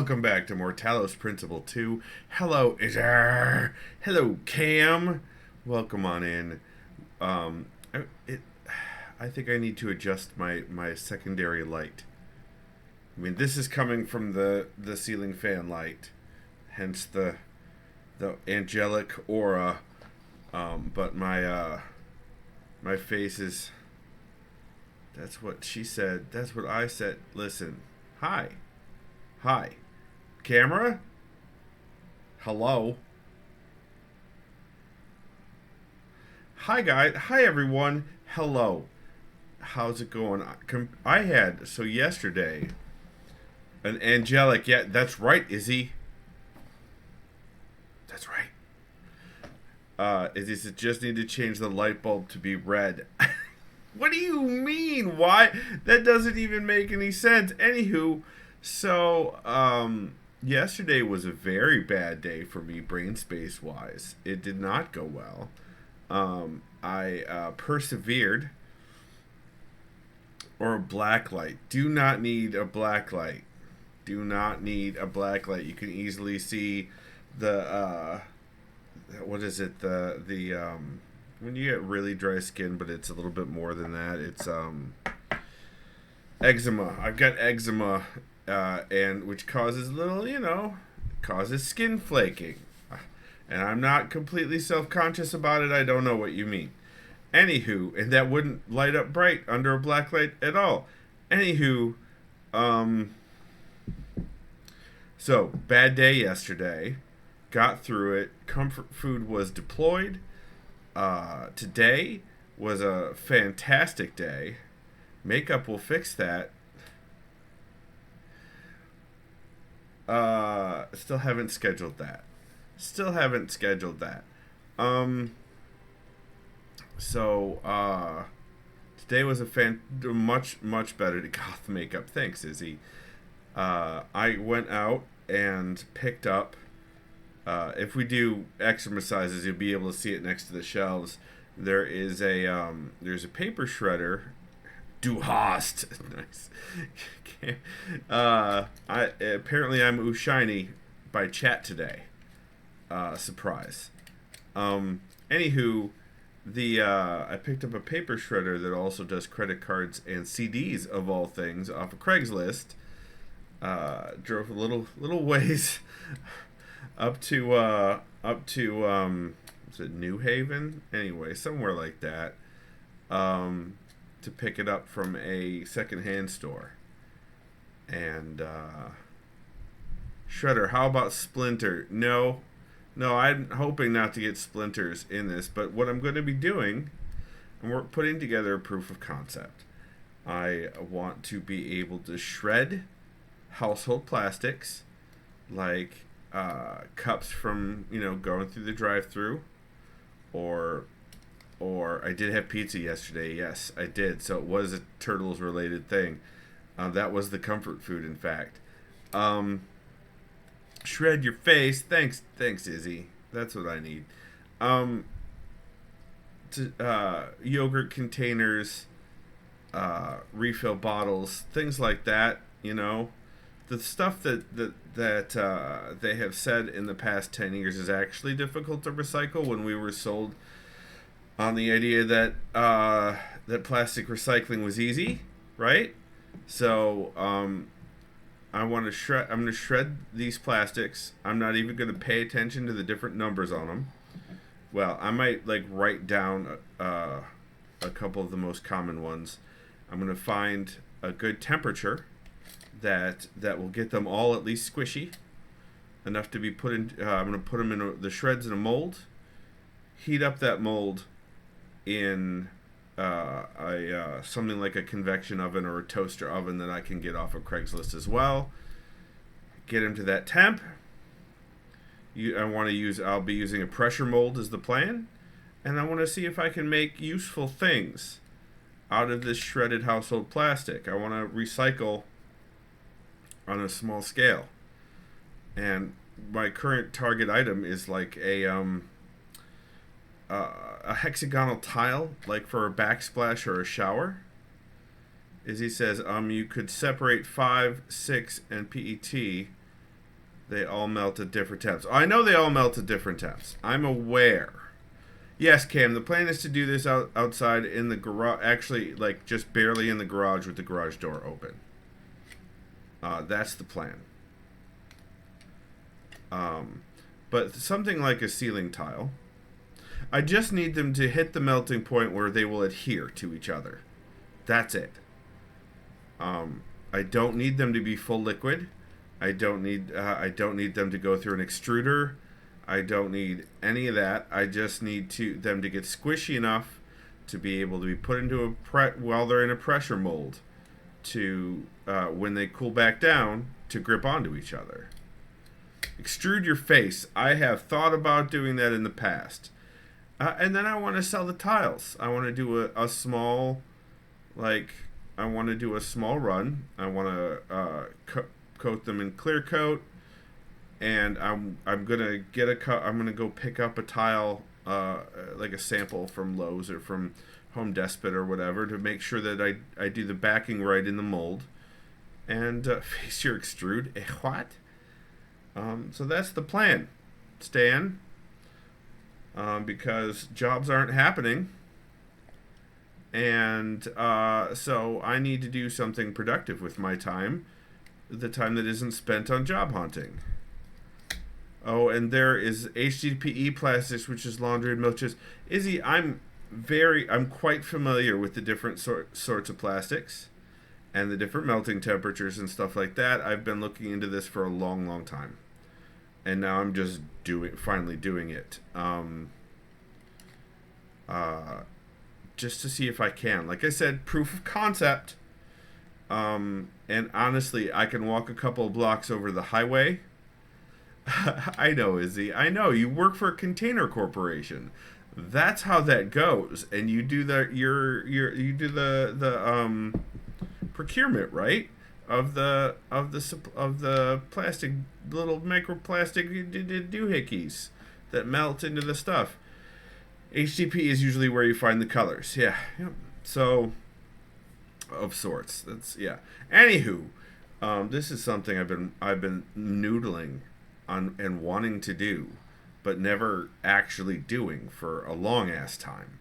welcome back to more Talos Principle II. Hello, Izzer. Hello, Cam. Welcome on in. Um, I, it, I think I need to adjust my secondary light. I mean, this is coming from the ceiling fan light, hence the angelic aura. But my face is. That's what she said. That's what I said. Listen, hi. Hi. Camera? Hello? Hi, guys. Hi, everyone. Hello. How's it going? I had, so yesterday, an angelic, yeah, that's right, Izzy. That's right. Izzy said, just need to change the light bulb to be red. What do you mean? Why? That doesn't even make any sense. Anywho, yesterday was a very bad day for me, brain space wise. It did not go well. I persevered. Or a black light. Do not need a black light. Do not need a black light. You can easily see the what is it? The when you get really dry skin, but it's a little bit more than that. It's eczema. I've got eczema, and which causes causes skin flaking. And I'm not completely self-conscious about it. I don't know what you mean. Anywho, and that wouldn't light up bright under a black light at all. Anywho, so bad day yesterday. Got through it. Comfort food was deployed. Today was a fantastic day. Makeup will fix that. Still haven't scheduled that. Still haven't scheduled that. Today was a much better goth makeup. Thanks, Izzy. I went out and picked up. If we do exercises, you'll be able to see it next to the shelves. There's a paper shredder. Du hast. Nice. Apparently I'm Ushiny by chat today. Surprise. Anywho, I picked up a paper shredder that also does credit cards and CDs of all things off of Craigslist. Drove a little ways up to is it New Haven? Anyway, somewhere like that. To pick it up from a secondhand store. And shredder, how about Splinter? No, I'm hoping not to get splinters in this, but what I'm going to be doing, and we're putting together a proof of concept. I want to be able to shred household plastics, like cups from, going through the drive-thru, or I did have pizza yesterday. Yes, I did. So it was a Turtles-related thing. That was the comfort food, in fact. Shred your face. Thanks, Izzy. That's what I need. Yogurt containers, refill bottles, things like that. The stuff that they have said in the past 10 years is actually difficult to recycle. When we were sold on the idea that that plastic recycling was easy, right? So I'm going to shred these plastics. I'm not even going to pay attention to the different numbers on them. Well, I might write down a couple of the most common ones. I'm going to find a good temperature that will get them all at least squishy enough to be put in. I'm going to put them in the shreds in a mold. Heat up that mold in something like a convection oven or a toaster oven that I can get off of Craigslist as well. Get them to that temp. I'll be using a pressure mold as the plan, and I want to see if I can make useful things out of this shredded household plastic. I want to recycle on a small scale, and my current target item is like a hexagonal tile, like for a backsplash or a shower. As he says, you could separate 5, 6, and PET They all melt at different temps. I know they all melt at different temps. I'm aware. Yes, Cam, the plan is to do this outside in the garage. Actually, like, just barely in the garage with the garage door open. That's the plan. But something like a ceiling tile, I just need them to hit the melting point where they will adhere to each other. That's it. I don't need them to be full liquid. I don't need them to go through an extruder. I don't need any of that. I just need them to get squishy enough to be able to be put into while they're in a pressure mold to when they cool back down to grip onto each other. Extrude your face. I have thought about doing that in the past. And then I want to sell the tiles. I want to do a small, I want to do a small run. I want to coat them in clear coat, and I'm gonna I'm gonna go pick up a tile, like a sample from Lowe's or from Home Depot or whatever, to make sure that I do the backing right in the mold, and face your extrude. What? So that's the plan, Stan. Because jobs aren't happening, and so I need to do something productive with my time, the time that isn't spent on job hunting. Oh, and there is HDPE plastics, which is laundry and milk chips. Izzy, I'm quite familiar with the different sorts of plastics and the different melting temperatures and stuff like that. I've been looking into this for a long, long time. And now I'm just finally doing it. Just to see if I can. Like I said, proof of concept. And honestly, I can walk a couple of blocks over the highway. I know, Izzy. I know. You work for a container corporation. That's how that goes. And you do the procurement, right? Of the plastic, little microplastic doohickeys that melt into the stuff. HDP is usually where you find the colors. Yeah. Yep. So, of sorts. That's yeah. Anywho, this is something I've been noodling on and wanting to do, but never actually doing for a long ass time.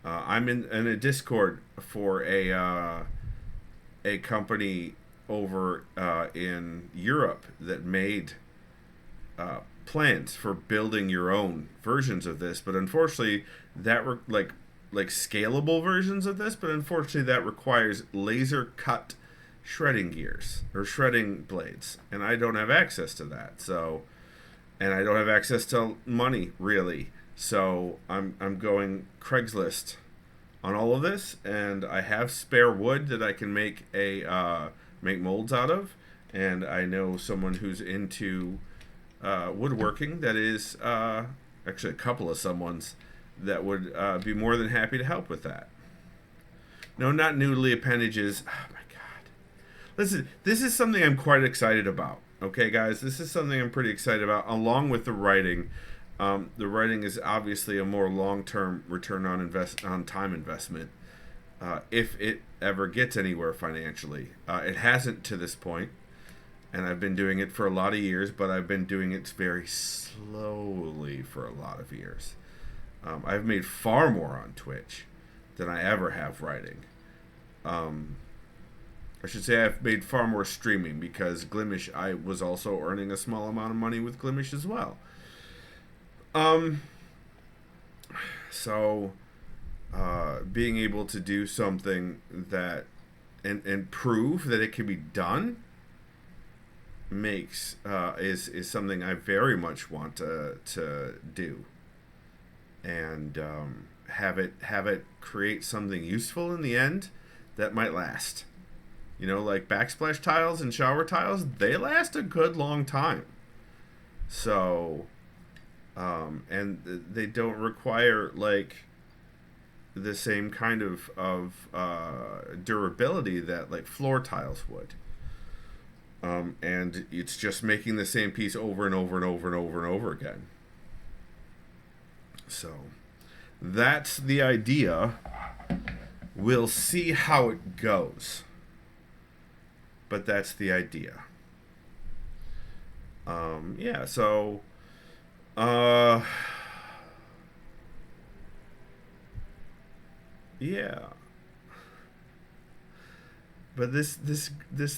I'm in a Discord for a company over in Europe that made plans for building your own versions of this, but unfortunately that like scalable versions of this, but unfortunately that requires laser cut shredding gears or shredding blades, and I don't have access to that. So, and I don't have access to money really. So I'm going Craigslist on all of this, and I have spare wood that I can make make molds out of, and I know someone who's into woodworking that is actually a couple of someones that would be more than happy to help with that. No, not noodly appendages. Oh my god. Listen, this is something I'm quite excited about. Okay, guys, this is something I'm pretty excited about, along with the writing. The writing is obviously a more long-term return on time investment, if it ever gets anywhere financially. It hasn't to this point, and I've been doing it for a lot of years, but I've been doing it very slowly for a lot of years. I've made far more on Twitch than I ever have writing. I should say I've made far more streaming, because Glimish, I was also earning a small amount of money with Glimish as well. So being able to do something that and prove that it can be done makes is something I very much want to do, and have it create something useful in the end that might last. You know, like backsplash tiles and shower tiles, they last a good long time. So, and they don't require like the same kind of durability that like floor tiles would. And it's just making the same piece over and over and over and over and over again. So, that's the idea. We'll see how it goes. But that's the idea. Yeah, so uh yeah. But this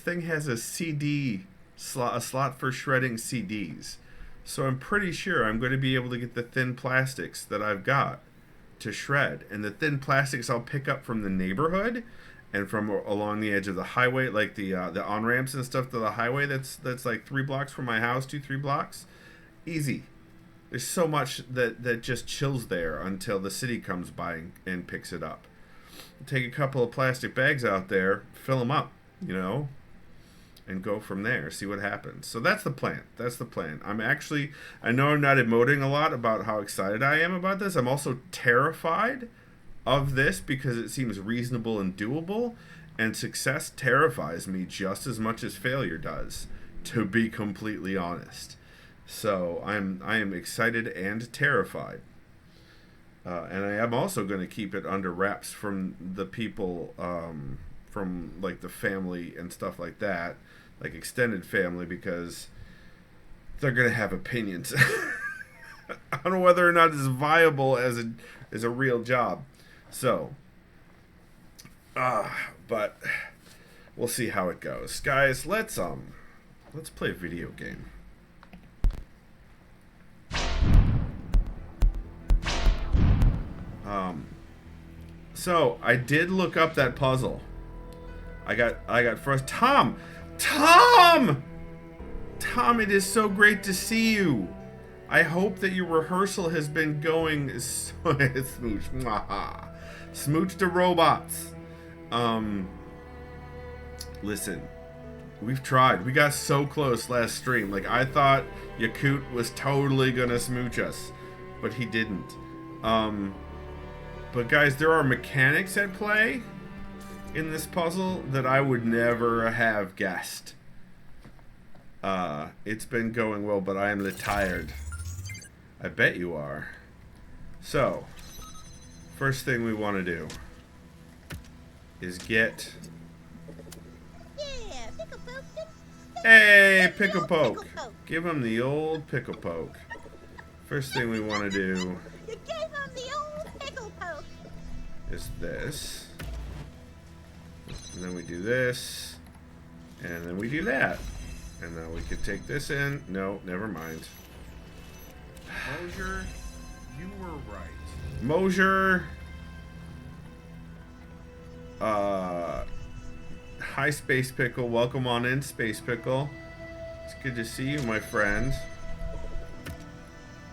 thing has a CD slot, a slot for shredding CDs. So I'm pretty sure I'm going to be able to get the thin plastics that I've got to shred, and the thin plastics I'll pick up from the neighborhood and from along the edge of the highway, like the on ramps and stuff to the highway. That's like 3 blocks from my house, 2-3 blocks, easy. There's so much that just chills there until the city comes by and picks it up. Take a couple of plastic bags out there, fill them up, and go from there. See what happens. So that's the plan. That's the plan. I know I'm not emoting a lot about how excited I am about this. I'm also terrified of this because it seems reasonable and doable, and success terrifies me just as much as failure does, to be completely honest. So I am excited and terrified. And I am also going to keep it under wraps from the people, from like the family and stuff like that, like extended family, because they're going to have opinions on whether or not it's viable as a real job. So, but we'll see how it goes, guys. Let's play a video game. So I did look up that puzzle. I got first Tom, it is so great to see you. I hope that your rehearsal has been going smooch. Smooch the robots. Listen, we've tried. We got so close last stream. Like, I thought Yaqut was totally gonna smooch us, but he didn't. But guys, there are mechanics at play in this puzzle that I would never have guessed. It's been going well, but I am tired. I bet you are. So, first thing we want to do is get... Yeah, pickle poke. Hey, pickle poke. Give him the old pickle poke. First thing we want to do... You gave him the old pickle poke. Is this. And then we do this. And then we do that. And now we could take this in. No, never mind. Mosier, you were right. Mosier. Hi, Space Pickle. Welcome on in, Space Pickle. It's good to see you, my friend.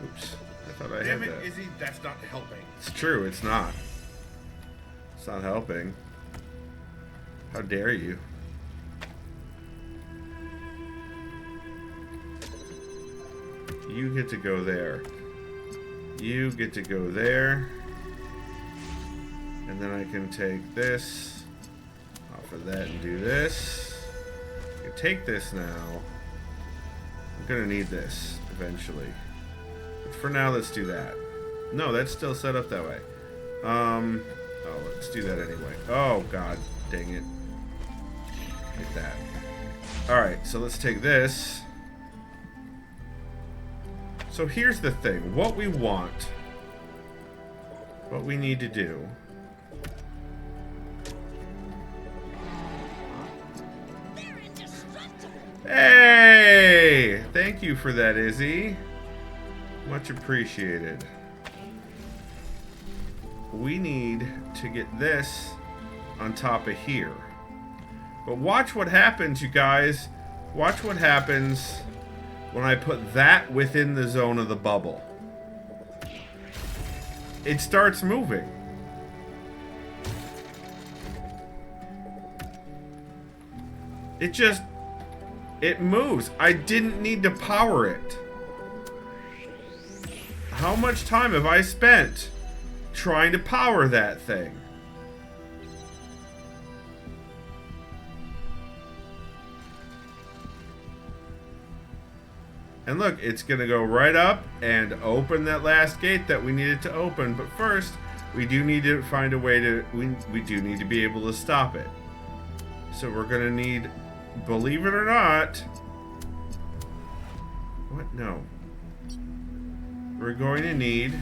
Oops. I thought I had that. Izzy, that's not helping. It's true, it's not. It's not helping. How dare you? You get to go there. You get to go there. And then I can take this off of that and do this. I can take this now. I'm gonna need this eventually. But for now, let's do that. No, that's still set up that way. Oh, let's do that anyway. Oh, God dang it. Get that. Alright, so let's take this. So here's the thing. What we want, what we need to do, hey! Thank you for that, Izzy. Much appreciated. We need to get this on top of here. But watch what happens, you guys. Watch what happens when I put that within the zone of the bubble. It starts moving. It moves. I didn't need to power it. How much time have I spent trying to power that thing? And look, it's gonna go right up and open that last gate that we needed to open. But first, we do need to find a way to, we do need to be able to stop it. So we're gonna need, believe it or not, What? No. We're going to need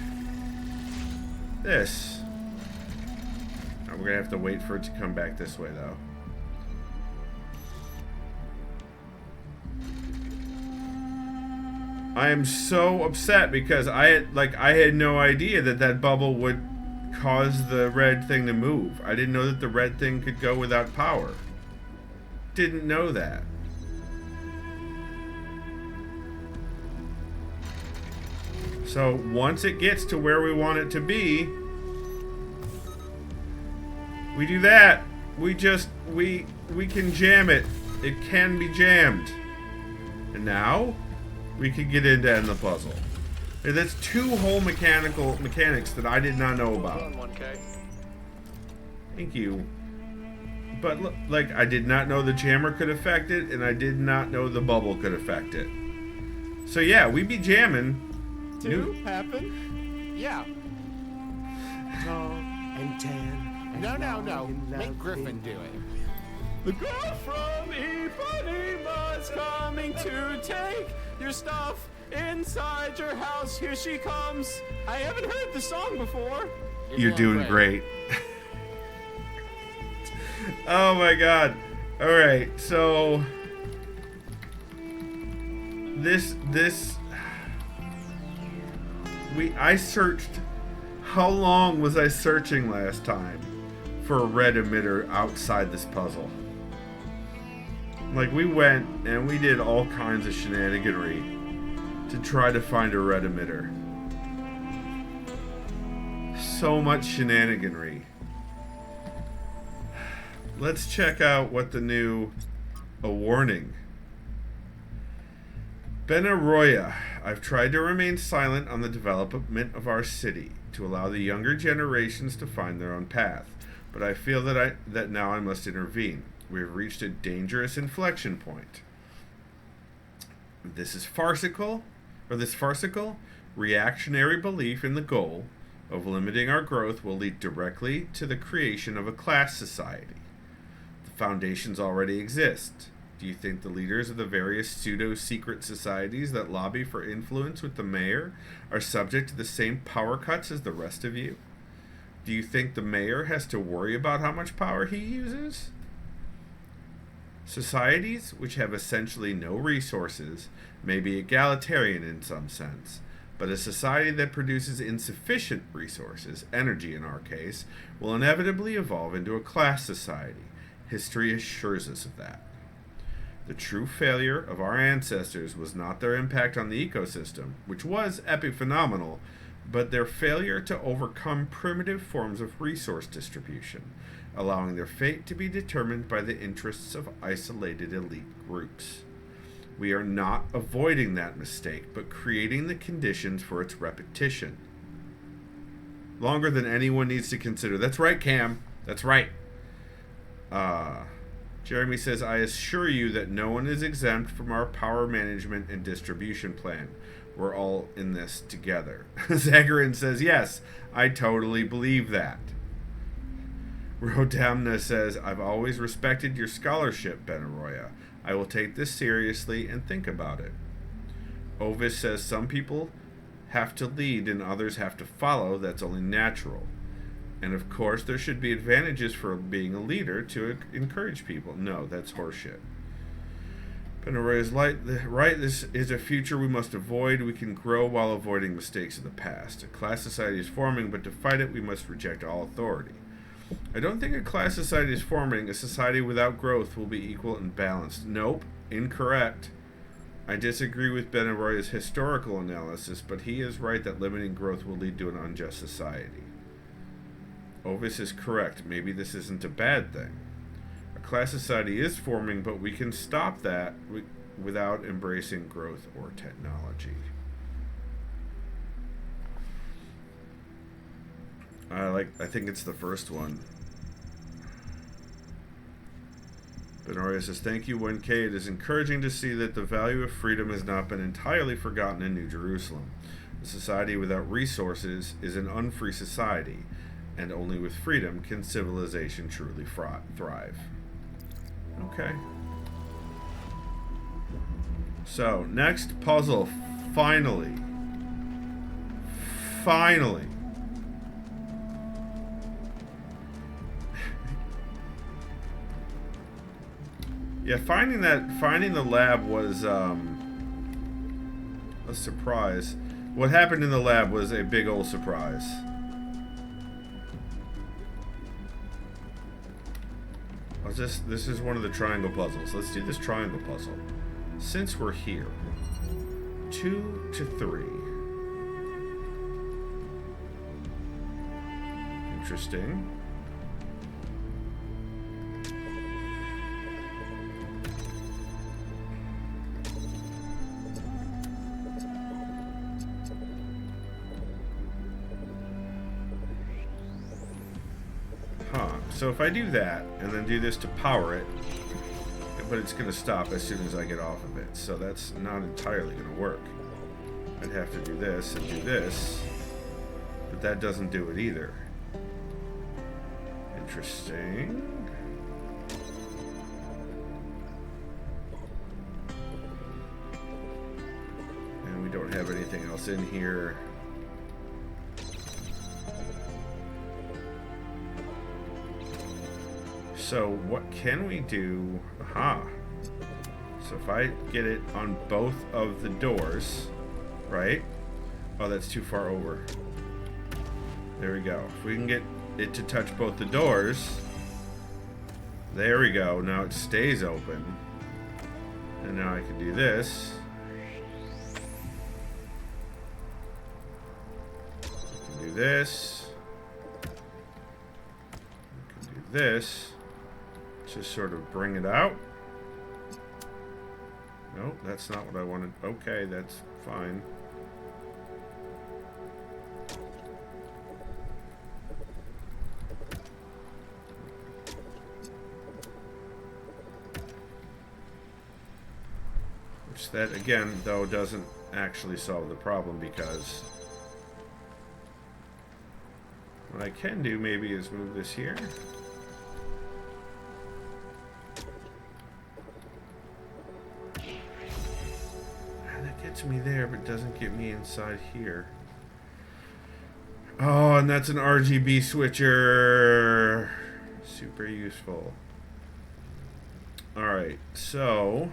this. We're going to have to wait for it to come back this way, though. I am so upset because I had no idea that bubble would cause the red thing to move. I didn't know that the red thing could go without power. Didn't know that. So once it gets to where we want it to be, we do that. We can jam it. It can be jammed. And now we can get into end the puzzle. And that's two whole mechanics that I did not know about. Thank you. But like, I did not know the jammer could affect it, and I did not know the bubble could affect it. So yeah, we be jamming. Happen? Yeah. Tall and tan. And No. in Make love Griffin with do it. The girl from Ipanema's coming to take your stuff inside your house. Here she comes. I haven't heard the song before. You're doing great. Oh my god. Alright, so I searched. How long was I searching last time for a red emitter outside this puzzle? Like, we went and we did all kinds of shenaniganry to try to find a red emitter. So much shenaniganry. Let's check out what the new... A warning. Benaroya. I've tried to remain silent on the development of our city, to allow the younger generations to find their own path. But I feel that now I must intervene. We have reached a dangerous inflection point. This farcical, reactionary belief in the goal of limiting our growth will lead directly to the creation of a class society. The foundations already exist. Do you think the leaders of the various pseudo-secret societies that lobby for influence with the mayor are subject to the same power cuts as the rest of you? Do you think the mayor has to worry about how much power he uses? Societies which have essentially no resources may be egalitarian in some sense, but a society that produces insufficient resources, energy in our case, will inevitably evolve into a class society. History assures us of that. The true failure of our ancestors was not their impact on the ecosystem, which was epiphenomenal, but their failure to overcome primitive forms of resource distribution, allowing their fate to be determined by the interests of isolated elite groups. We are not avoiding that mistake, but creating the conditions for its repetition. Longer than anyone needs to consider. That's right, Cam. That's right. Jeremy says, I assure you that no one is exempt from our power management and distribution plan. We're all in this together. Zagarin says, yes, I totally believe that. Rodamna says, I've always respected your scholarship, Benaroya. I will take this seriously and think about it. Ovis says, some people have to lead and others have to follow. That's only natural. And of course, there should be advantages for being a leader to encourage people. No, that's horseshit. Benaroya is right. This is a future we must avoid. We can grow while avoiding mistakes of the past. A class society is forming, but to fight it, we must reject all authority. I don't think a class society is forming. A society without growth will be equal and balanced. Nope, incorrect. I disagree with Benaroya's historical analysis, but he is right that limiting growth will lead to an unjust society. Ovis is correct. Maybe this isn't a bad thing. A class society is forming, but we can stop that without embracing growth or technology. I think it's the first one. Benaroya says, thank you, 1K. It is encouraging to see that the value of freedom has not been entirely forgotten in New Jerusalem. A society without resources is an unfree society, and only with freedom can civilization truly thrive. Okay. So, next puzzle. Finally. Finally. Yeah, finding the lab was a surprise. What happened in the lab was a big old surprise. This is one of the triangle puzzles. Let's do this triangle puzzle. Since we're here. 2 to 3. Interesting. So if I do that, and then do this to power it, but it's going to stop as soon as I get off of it, so that's not entirely going to work. I'd have to do this and do this, but that doesn't do it either. Interesting. And we don't have anything else in here. So what can we do? Aha. So if I get it on both of the doors, right? Oh, that's too far over. There we go. If we can get it to touch both the doors, there we go. Now it stays open. And now I can do this. I can do this. I can do this. Just sort of bring it out. Nope, that's not what I wanted. Okay, that's fine. Which that, again, though, doesn't actually solve the problem, because what I can do maybe is move this here. Me there, but doesn't get me inside here. Oh, and that's an RGB switcher. Super useful. Alright, so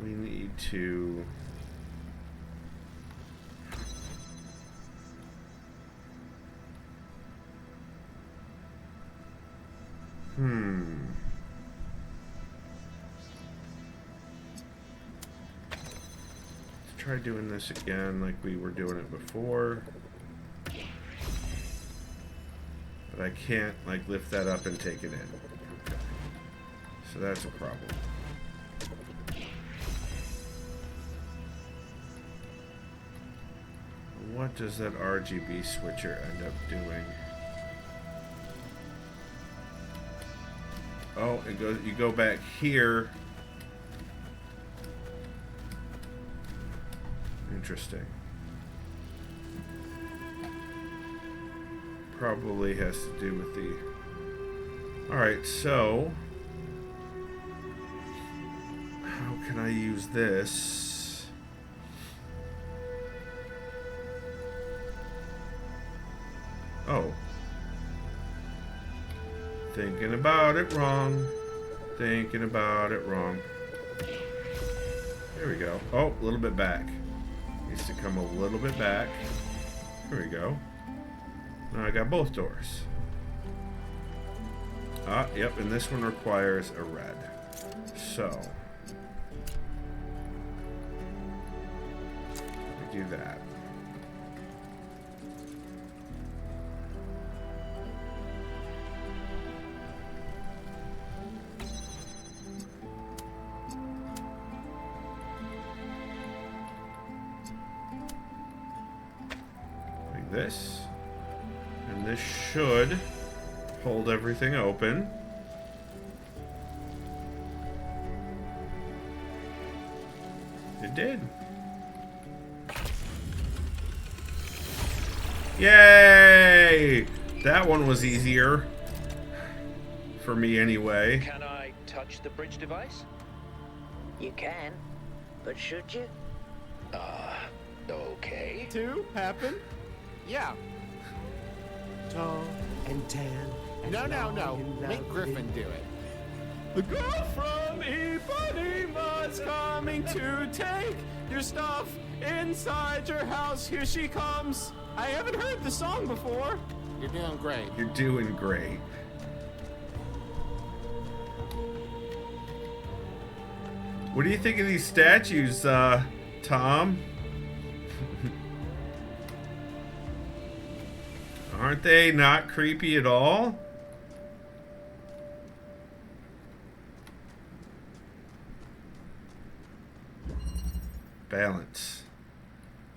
we need to try doing this again like we were doing it before. But I can't like lift that up and take it in. Okay. So that's a problem. What does that RGB switcher end up doing? Oh, it goes, you go back here. Interesting. Probably has to do with the... Alright, so... how can I use this? Oh. Thinking about it wrong. Thinking about it wrong. There we go. Oh, a little bit back. Needs to come a little bit back. There we go. Now I got both doors. Ah, yep, and this one requires a red. So, we do that. This, and this should hold everything open. It did. Yay! That one was easier. for me anyway. Can I touch the bridge device? You can, but should you? Okay. Two happen? Yeah. Tall and tan. And No. long and Make lovely. Griffin do it. The girl from Ipanema's coming to take your stuff inside your house. Here she comes. I haven't heard the song before. You're doing great. You're doing great. What do you think of these statues, Tom? Aren't they not creepy at all? Balance.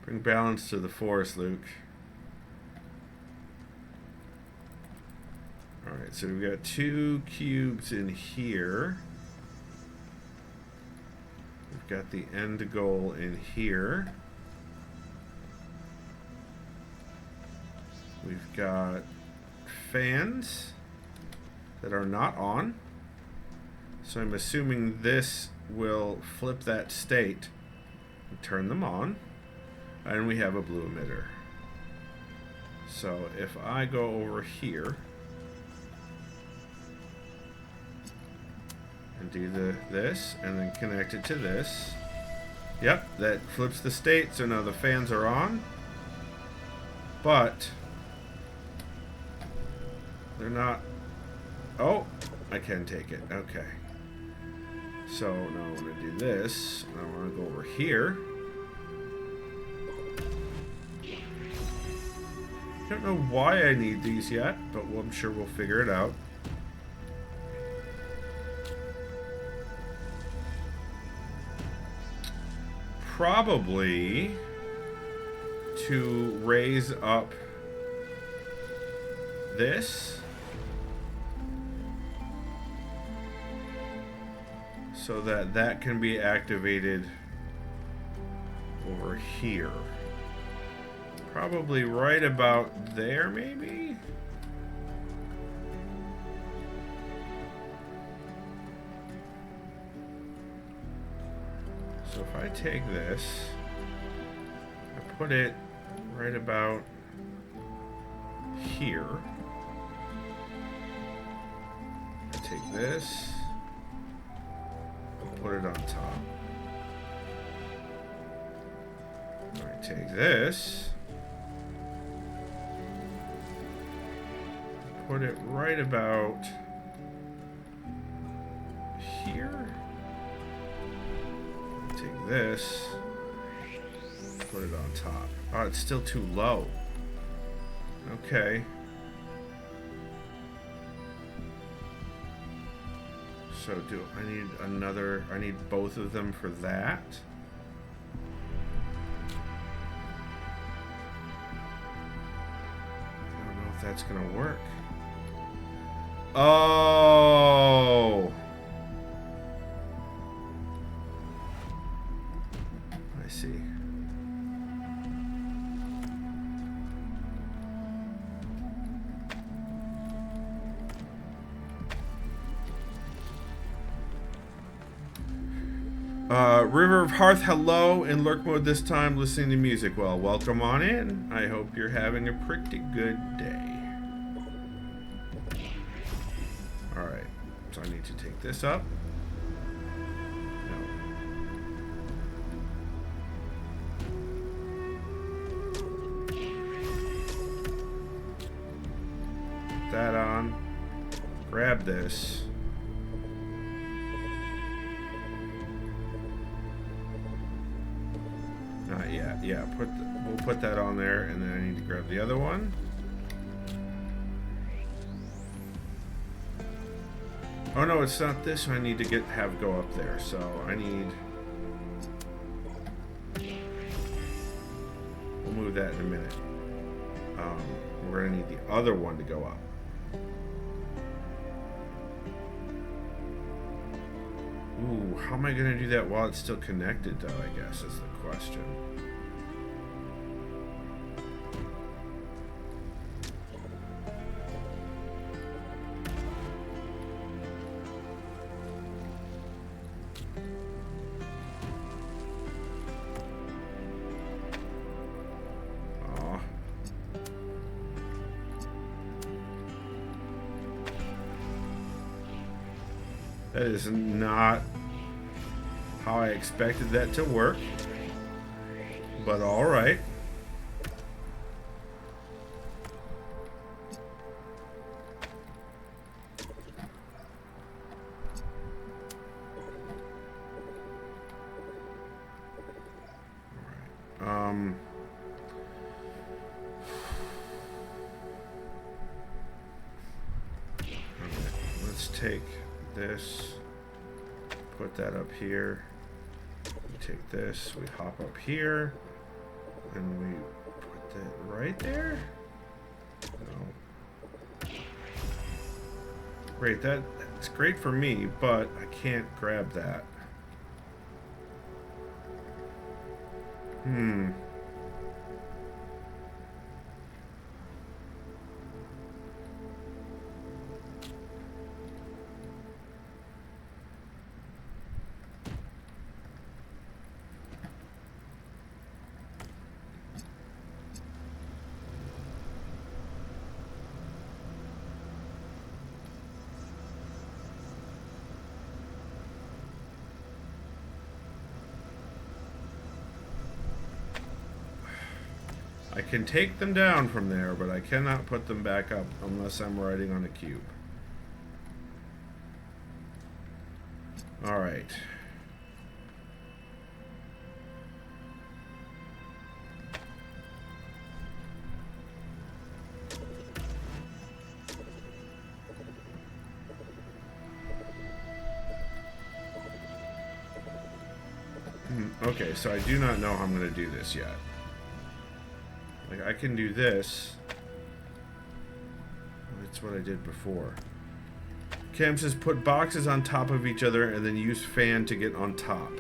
Bring balance to the forest, Luke. Alright, so we've got 2 cubes in here. We've got the end goal in here. We've got fans that are not on. So I'm assuming this will flip that state and turn them on. And we have a blue emitter. So if I go over here and do this and then connect it to this. Yep, that flips the state, so now the fans are on. But they're not. Oh, I can take it. Okay. So now I'm going to do this. I want to go over here. Don't know why I need these yet, but I'm sure we'll figure it out. Probably to raise up this so that that can be activated over here. Probably right about there, maybe? So if I take this, I put it right about here. I take this, I'll put it on top. I take this, put it right about here. Take this, put it on top. Oh, it's still too low. Okay. So do I need another? I need both of them for that. I don't know if that's gonna work. Oh. I see. River of Hearth, hello, in lurk mode this time, listening to music. Well, welcome on in. I hope you're having a pretty good day. Alright, so I need to take this up. That on, grab this, not yet. Yeah, we'll put that on there, and then I need to grab the other one. Oh no, it's not this one. I need to have go up there. So I need. We'll move that in a minute. We're gonna need the other one to go up. Ooh, how am I gonna do that while it's still connected, though? I guess is the question. That is not how I expected that to work. But alright. Let's take this, put that up here. We take this, we hop up here, and we put that right there. No. Great, that's great for me, but I can't grab that. I can take them down from there, but I cannot put them back up unless I'm writing on a cube. Alright. Okay, so I do not know how I'm going to do this yet. Like, I can do this. That's what I did before. Cam says put boxes on top of each other and then use fan to get on top.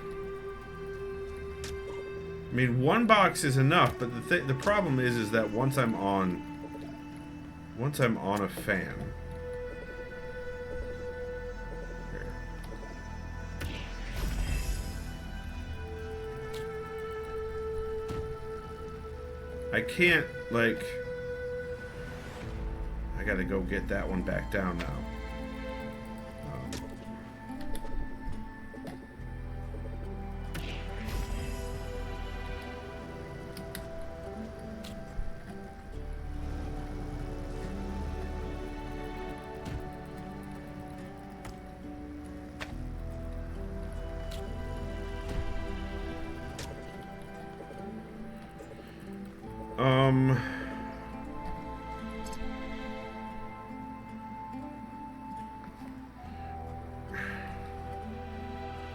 I mean, one box is enough, but the problem is that once I'm on a fan. I can't, like... I gotta go get that one back down now.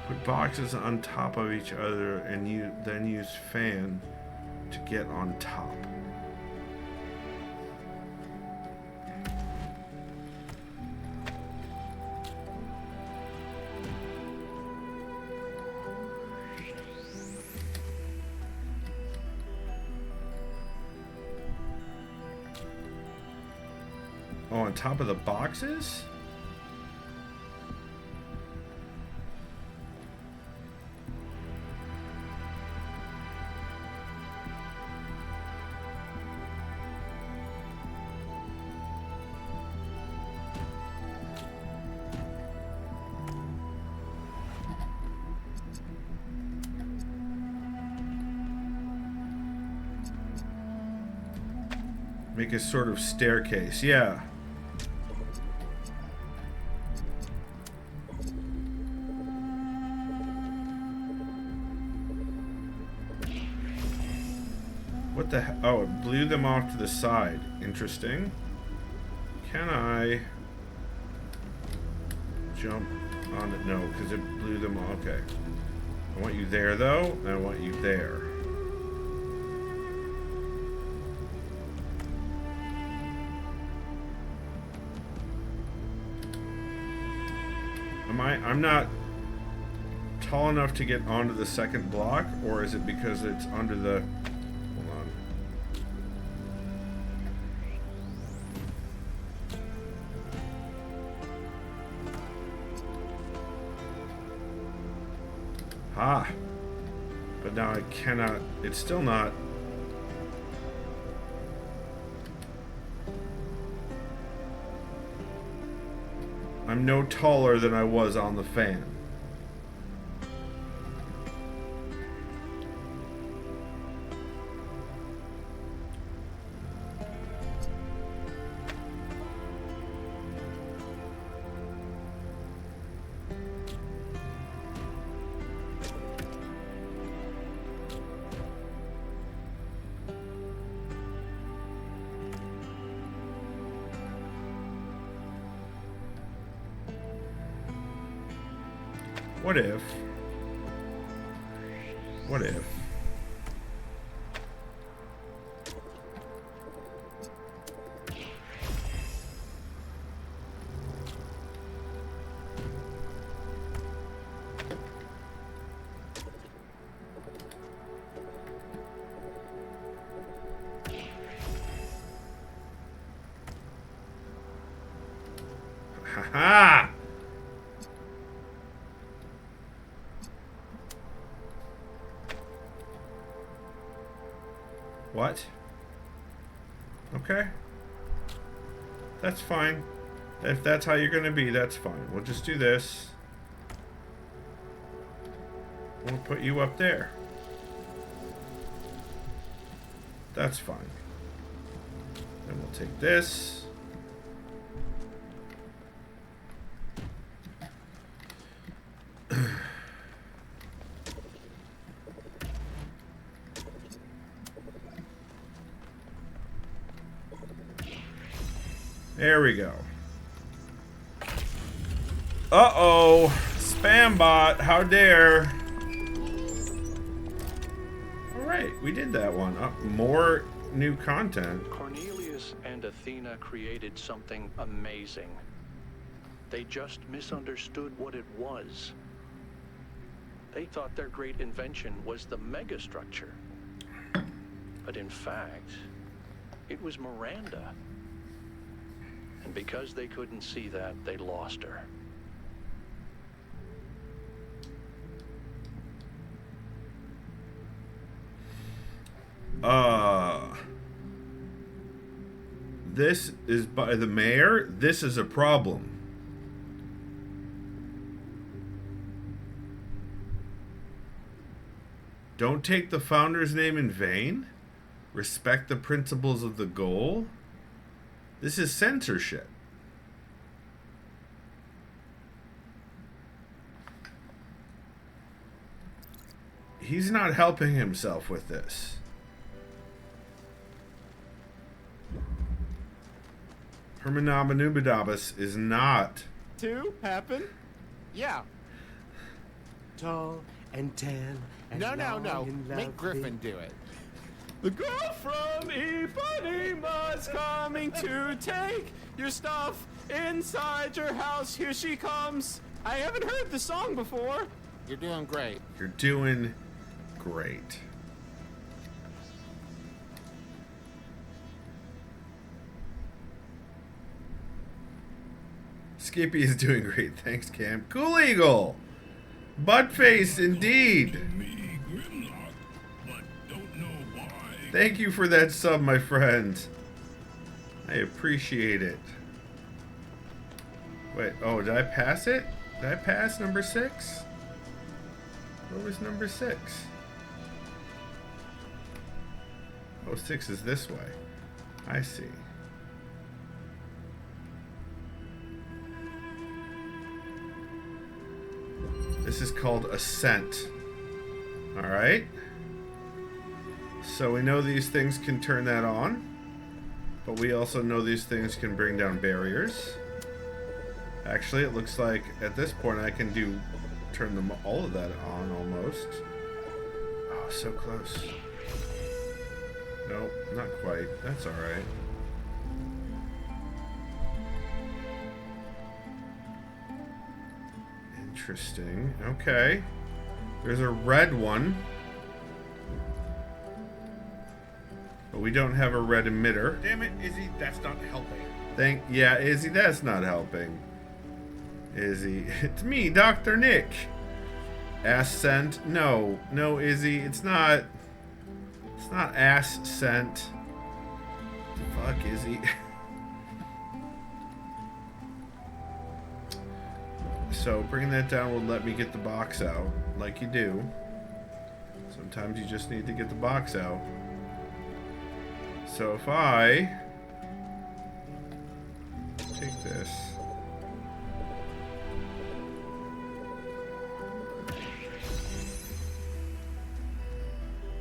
Put boxes on top of each other and then use fan to get on top. Oh, on top of the boxes? Make a sort of staircase, yeah. What the hell? Oh, it blew them off to the side. Interesting. Can I jump on it? No, because it blew them off. Okay. I want you there, though, and I want you there. I'm not tall enough to get onto the second block, or is it because it's under the... Hold on. Ah! But now I cannot... It's still not... I'm no taller than I was on the fan. What if? What if? Ha-ha! What? Okay. That's fine. If that's how you're gonna be, that's fine. We'll just do this. We'll put you up there. That's fine. Then we'll take this. There we go. Uh-oh. Spam bot. How dare. Alright, we did that one. More new content. Cornelius and Athena created something amazing. They just misunderstood what it was. They thought their great invention was the megastructure. But in fact, it was Miranda. And because they couldn't see that, they lost her. This is by the mayor. This is a problem. Don't take the founder's name in vain. Respect the principles of the goal. This is censorship. He's not helping himself with this. Hermanabanubadabas is not. To happen? Yeah. Tall and tan and No. long and Make Griffin do it. The girl from Ipanema's coming to take your stuff inside your house. Here she comes. I haven't heard the song before. You're doing great. You're doing great. Skippy is doing great. Thanks, Cam. Cool Eagle. Buttface, indeed. Thank you for that sub, my friend. I appreciate it. Wait, oh, did I pass it? Did I pass number 6? What was number 6? Oh, 6 is this way. I see. This is called Ascent. Alright. So we know these things can turn that on. But we also know these things can bring down barriers. Actually, it looks like at this point I can turn them all of that on almost. Oh, so close. Nope, not quite. That's alright. Interesting. Okay. There's a red one. But we don't have a red emitter. Damn it, Izzy, that's not helping. Yeah, Izzy, that's not helping. Izzy. It's me, Dr. Nick. Ascent. No, Izzy, it's not ass scent. Fuck, Izzy. So bringing that down will let me get the box out, like you do. Sometimes you just need to get the box out. So if I take this,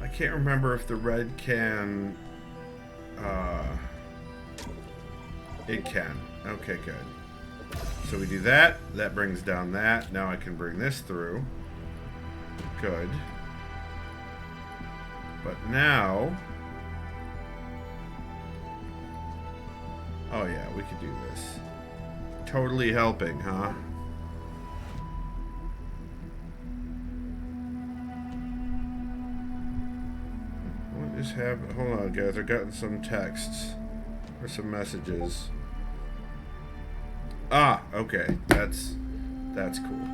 I can't remember if the red can, it can. Okay, good. So we do that. That brings down that. Now I can bring this through. Good. But now... Oh yeah, we could do this. Totally helping, huh? What is happening? Hold on, guys. I've gotten some texts. Or some messages. Ah, okay. That's cool.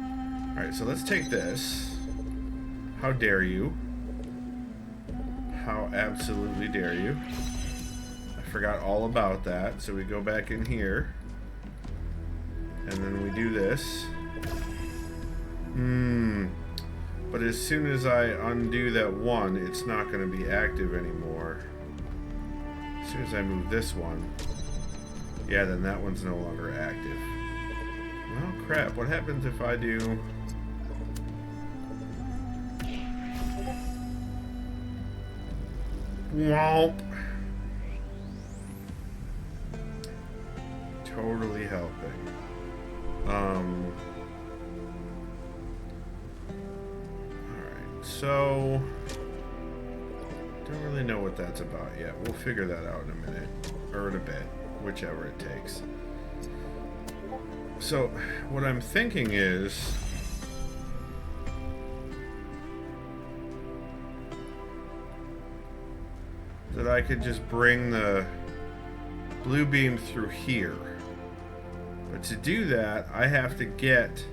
Alright, so let's take this. How dare you? How absolutely dare you? I forgot all about that. So we go back in here. And then we do this. But as soon as I undo that one, it's not going to be active anymore. As soon as I move this one, yeah, then that one's no longer active. Well, crap. What happens if I do... Womp. Totally helping. Alright, so... Don't really know what that's about yet. We'll figure that out in a minute. Or in a bit. Whichever it takes. So, what I'm thinking is... that I could just bring the blue beam through here. But to do that, I have to get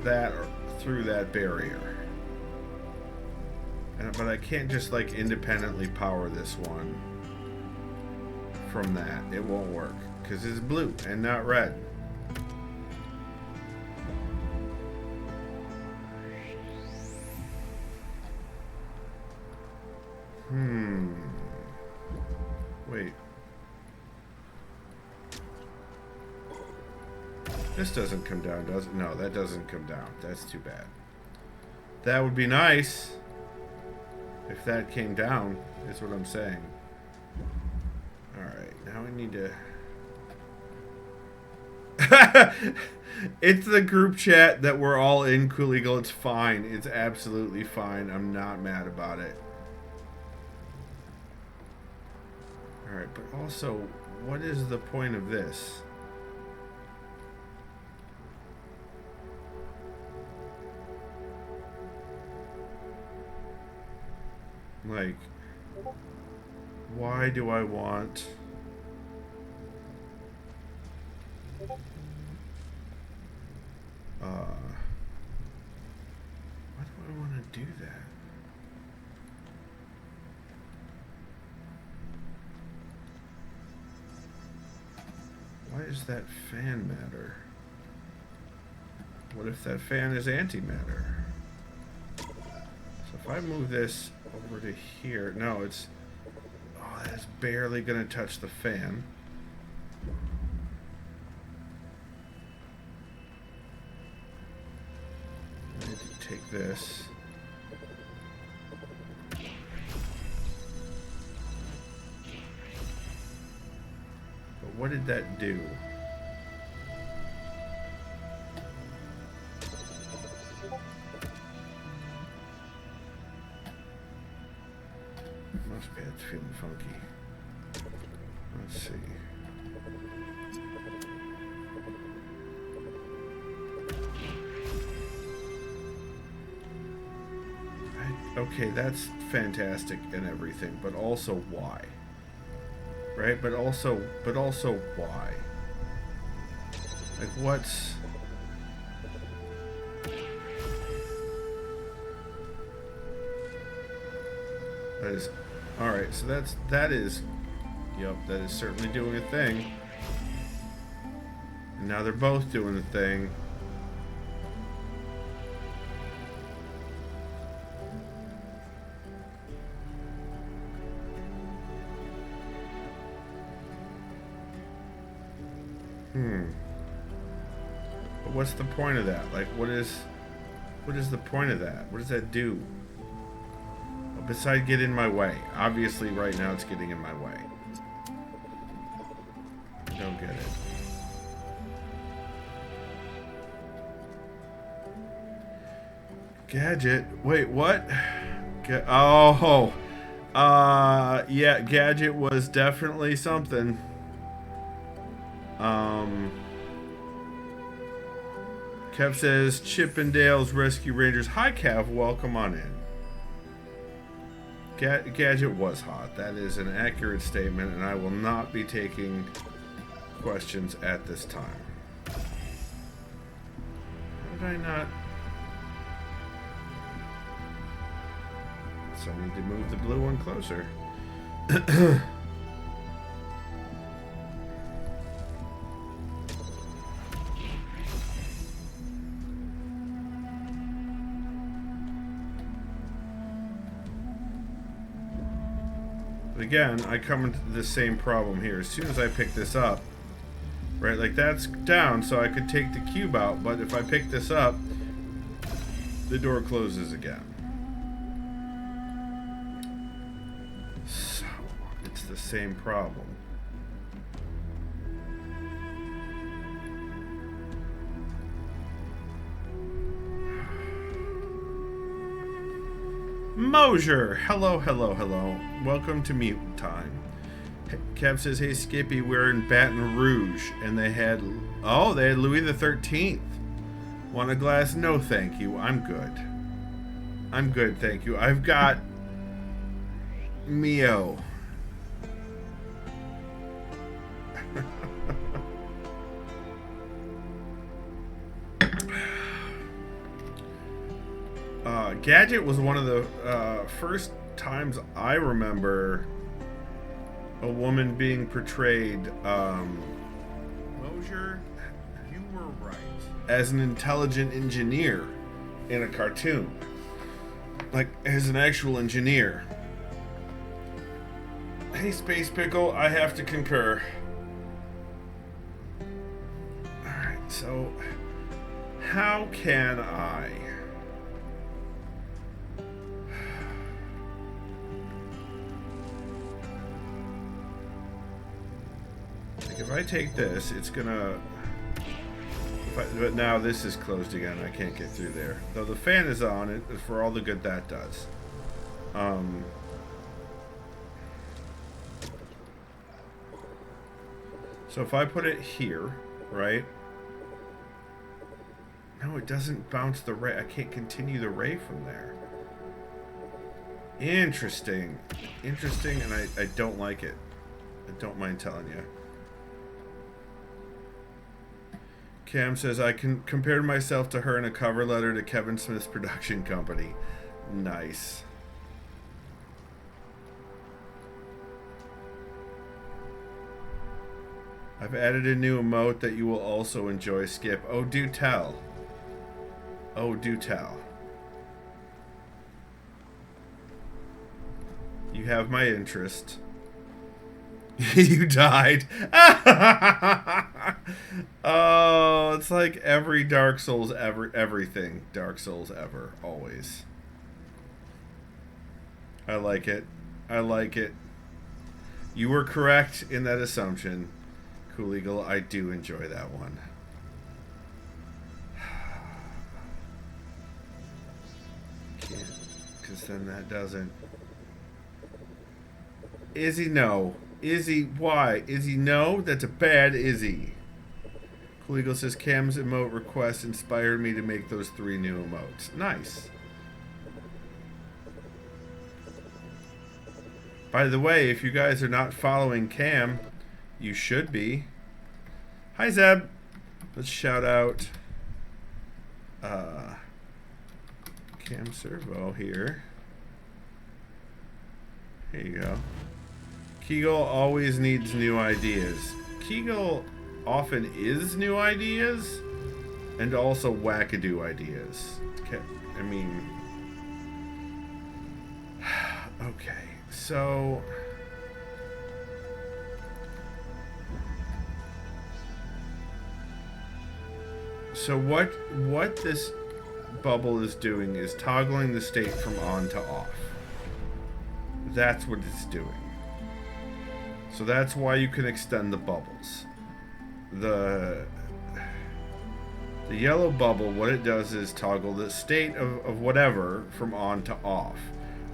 that through that barrier. But I can't just like independently power this one from that. It won't work because it's blue and not red. Wait. This doesn't come down, does it? No, that doesn't come down. That's too bad. That would be nice if that came down, is what I'm saying. Alright, now we need to... It's the group chat that we're all in, Cool Eagle. It's fine. It's absolutely fine. I'm not mad about it. Alright, but also, what is the point of this? Like, why do I want... why do I want to do that? Why does that fan matter? What if that fan is antimatter? So if I move this over to here, no, it's... Oh, that's barely gonna touch the fan. I need to take this. But what did that do? Must be it's feeling funky. Let's see. Okay, that's fantastic and everything, but also why? Right? But also why? Like, what's... That is... Alright, so that is... Yep, that is certainly doing a thing. And now they're both doing a thing. But what's the point of that? Like, what is the point of that? What does that do? Well, besides get in my way. Obviously, right now it's getting in my way. I don't get it. Gadget. Wait, what? Yeah, Gadget was definitely something. Kev says, Chippendales Rescue Rangers. Hi, Kev. Welcome on in. Gadget was hot. That is an accurate statement, and I will not be taking questions at this time. How did I not? So I need to move the blue one closer. Again, I come into the same problem here. As soon as I pick this up, right, like that's down, so I could take the cube out, but if I pick this up, the door closes again. So, it's the same problem. Mosier, hello. Welcome to Mute Time. Kev says, hey Skippy, we're in Baton Rouge, and they had Louis the 13th. Want a glass? No, thank you. I'm good, thank you. I've got Mio. Gadget was one of the first times I remember a woman being portrayed, Mosier, you were right, as an intelligent engineer in a cartoon. Like, as an actual engineer. Hey, Space Pickle, I have to concur. Alright, so how can I... If I take this, it's gonna... But now this is closed again. I can't get through there. Though the fan is on, it for all the good that does. So if I put it here, right? No, it doesn't bounce the ray. I can't continue the ray from there. Interesting. Interesting, and I don't like it. I don't mind telling you. Cam says, I compared myself to her in a cover letter to Kevin Smith's production company. Nice. I've added a new emote that you will also enjoy, Skip. Oh, do tell. Oh, do tell. You have my interest. You died. Oh, it's like every Dark Souls ever, everything Dark Souls ever, always. I like it. I like it. You were correct in that assumption. Cool Eagle, I do enjoy that one. Can't, because then that doesn't. Izzy, no. Izzy, why? Izzy, no? That's a bad Izzy. Cool Eagle says, Cam's emote request inspired me to make those 3 new emotes. Nice. By the way, if you guys are not following Cam, you should be. Hi, Zeb. Let's shout out Cam Servo here. Here you go. Kegel always needs new ideas. Kegel often is new ideas and also wackadoo ideas. Okay, I mean... Okay, so... So what this bubble is doing is toggling the state from on to off. That's what it's doing. So that's why you can extend the bubbles. The yellow bubble, what it does is toggle the state of whatever from on to off.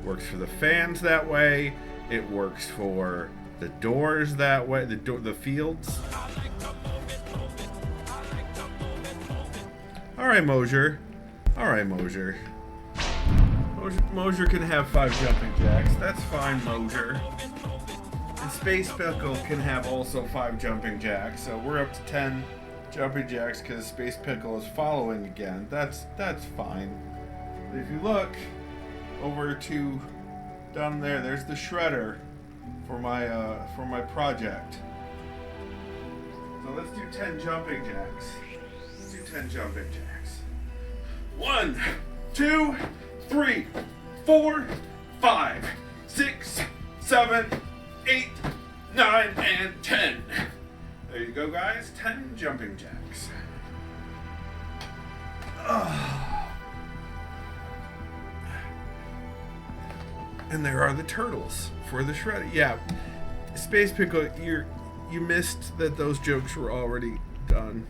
Works for the fans that way. It works for the doors that way. The fields. All right, Mosier. Mosier can have 5 jumping jacks. That's fine, Mosier. And Space Pickle can have also 5 jumping jacks. So we're up to 10 jumping jacks because Space Pickle is following again. That's fine. But if you look over to down there, there's the shredder for my project. So let's do 10 jumping jacks. Let's do 10 jumping jacks. 1, 2, 3, 4, 5, 6, 7, 8, 9, and 10. There you go, guys. 10 jumping jacks. And there are the turtles for the shredder. Yeah, Space Pickle, you missed that those jokes were already done.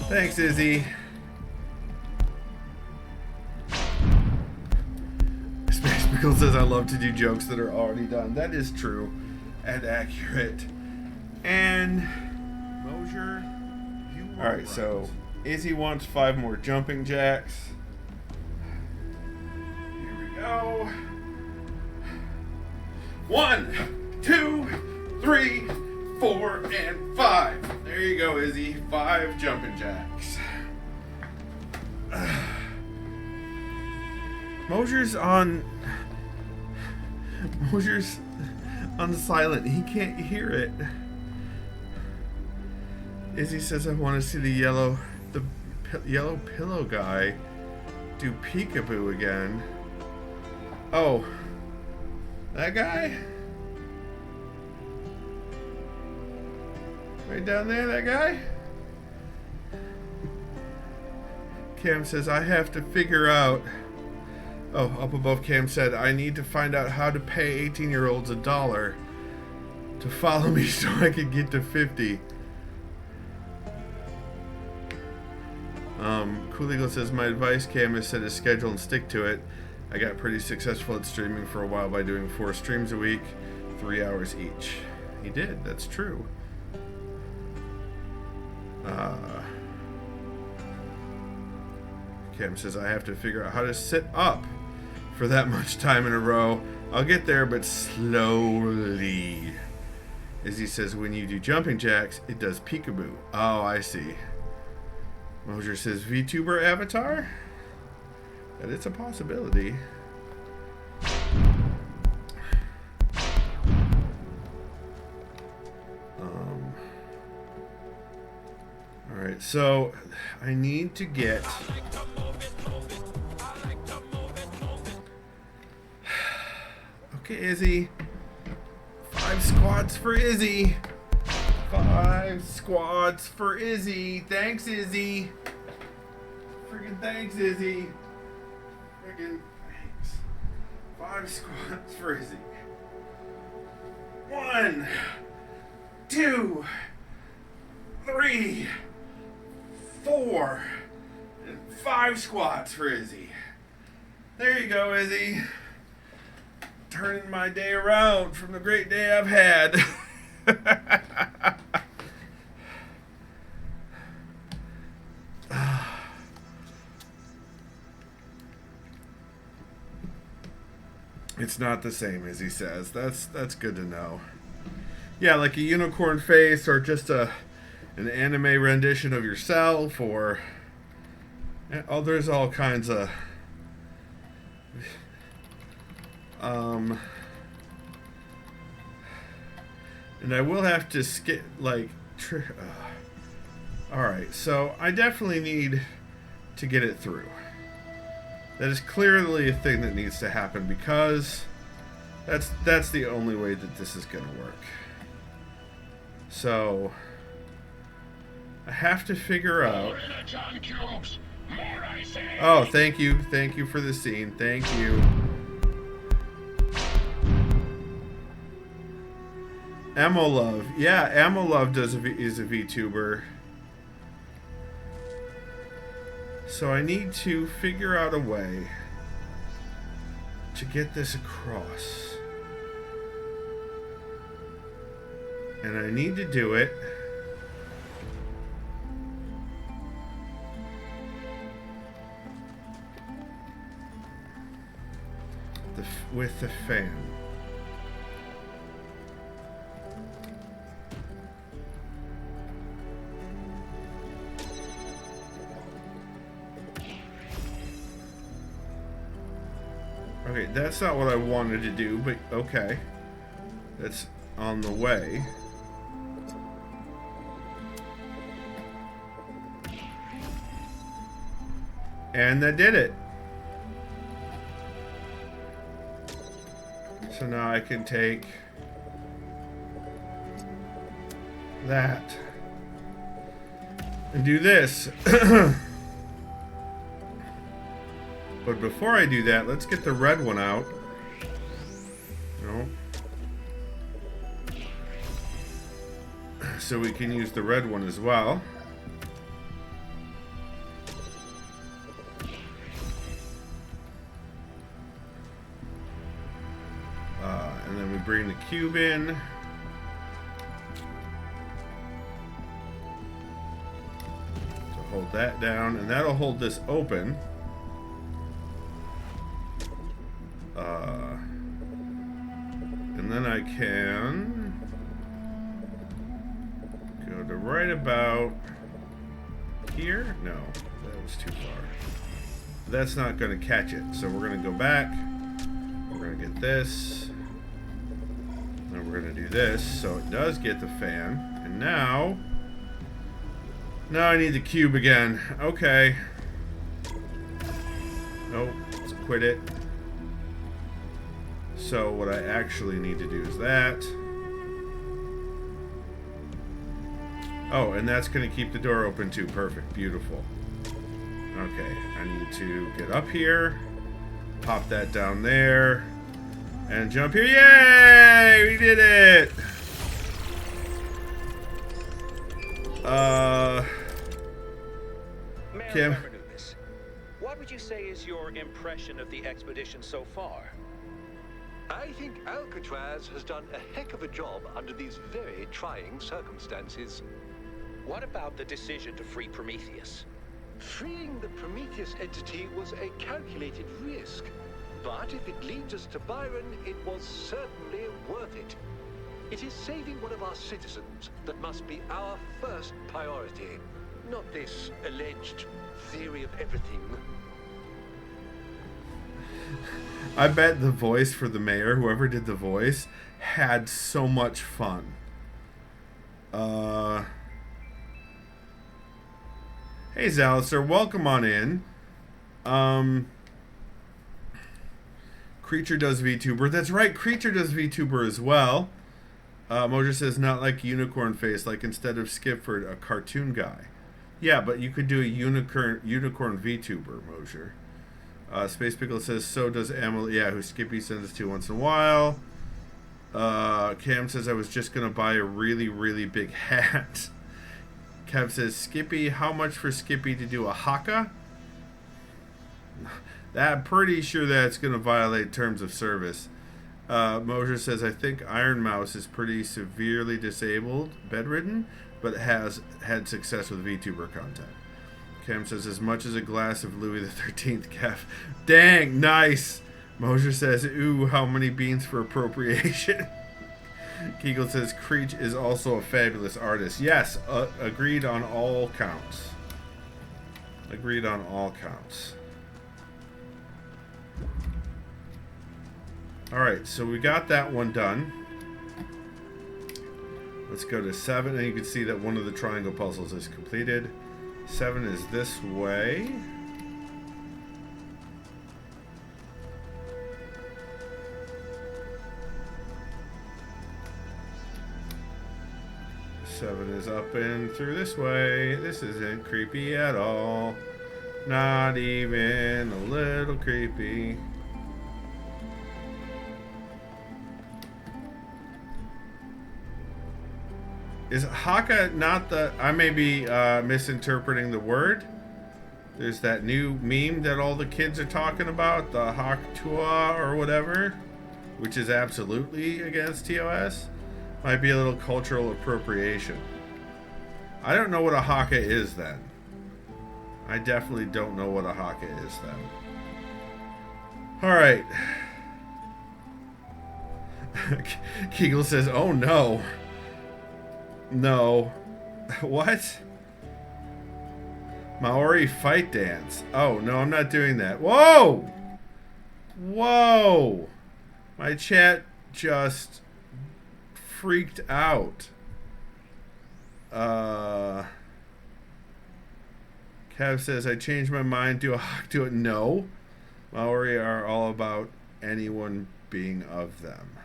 Thanks, Izzy. Space Pickle says, I love to do jokes that are already done. That is true and accurate. And Mosier, you were right. So Izzy wants 5 more jumping jacks. Here we go. 1, 2, 3, 4, and 5. There you go, Izzy. 5 jumping jacks. Mosier's on silent. He can't hear it. Izzy says, I want to see the yellow pillow guy do peekaboo again. Oh, that guy? Right down there, that guy? Cam says, I have to figure out... Oh, up above Cam said, I need to find out how to pay 18-year-olds $1 to follow me so I can get to 50. Cool Eagle says, my advice, Cam, is set a schedule and stick to it. I got pretty successful at streaming for a while by doing 4 streams a week, 3 hours each. He did, that's true. Cam says, I have to figure out how to sit up for that much time in a row. I'll get there, but slowly. Izzy says, when you do jumping jacks, it does peekaboo. Oh, I see. Mosier says, VTuber avatar? That is a possibility. Alright, so I need to get... Okay, Izzy. 5 squats for Izzy. 5 squats for Izzy. Thanks, Izzy. Friggin' thanks, Izzy. Friggin' thanks. 5 squats for Izzy. 1, 2, 3, 4, and 5 squats for Izzy. There you go, Izzy. Turning my day around from the great day I've had. It's not the same, as he says. That's good to know. Yeah, like a unicorn face, or just an anime rendition of yourself, or there's all kinds of and I will have to skip alright, so I definitely need to get it through. That is clearly a thing that needs to happen, because That's the only way that this is going to work. So I have to figure out. Oh, thank you for the scene. Thank you. Amolove, yeah, Amolove is a VTuber. So I need to figure out a way to get this across. And I need to do it with the fan. Okay, that's not what I wanted to do, but okay. That's on the way. And that did it. So now I can take that and do this. But before I do that, let's get the red one out. No. So we can use the red one as well. And then we bring the cube in. To hold that down, and that'll hold this open. And then I can go to right about here. No, that was too far. That's not going to catch it. So we're going to go back. We're going to get this. And we're going to do this. So it does get the fan. And now I need the cube again. Okay. Nope. Let's quit it. So what I actually need to do is that. Oh, and that's going to keep the door open too. Perfect. Beautiful. Okay, I need to get up here, pop that down there, and jump here. Yay! We did it! Kim? What would you say is your impression of the expedition so far? I think Alcatraz has done a heck of a job under these very trying circumstances. What about the decision to free Prometheus? Freeing the Prometheus entity was a calculated risk. But if it leads us to Byron, it was certainly worth it. It is saving one of our citizens that must be our first priority. Not this alleged theory of everything. I bet the voice for the mayor, whoever did the voice, had so much fun. Hey Zalister, welcome on in. Creature does VTuber. That's right, Creature does VTuber as well. Mojo says not like unicorn face, like instead of Skipford, a cartoon guy. Yeah, but you could do a unicorn VTuber, Mojo. Space Pickle says, so does Emily. Yeah, who Skippy sends us to once in a while. Cam says, I was just going to buy a really, really big hat. Kev says, Skippy, how much for Skippy to do a haka? I'm pretty sure that's going to violate terms of service. Mojo says, I think Iron Mouse is pretty severely disabled, bedridden, but has had success with VTuber content. Cam says, as much as a glass of Louis XIII, Kev. Dang, nice. Mojo says, ooh, how many beans for appropriation? Kegel says, Creech is also a fabulous artist. Yes, agreed on all counts. Agreed on all counts. Alright, so we got that one done. Let's go to 7, and you can see that one of the triangle puzzles is completed. 7 is this way. 7 is up and through this way. This isn't creepy at all. Not even a little creepy. Is Haka not the... I may be misinterpreting the word. There's that new meme that all the kids are talking about, the Haktua or whatever, which is absolutely against TOS. Might be a little cultural appropriation. I don't know what a Haka is then. I definitely don't know what a Haka is then. Alright. Kegel says, oh no. No. What? Maori fight dance. Oh, no, I'm not doing that. Whoa! Whoa! My chat just freaked out. Cav says, I changed my mind. Do a hawk to it. No. Maori are all about anyone being of them.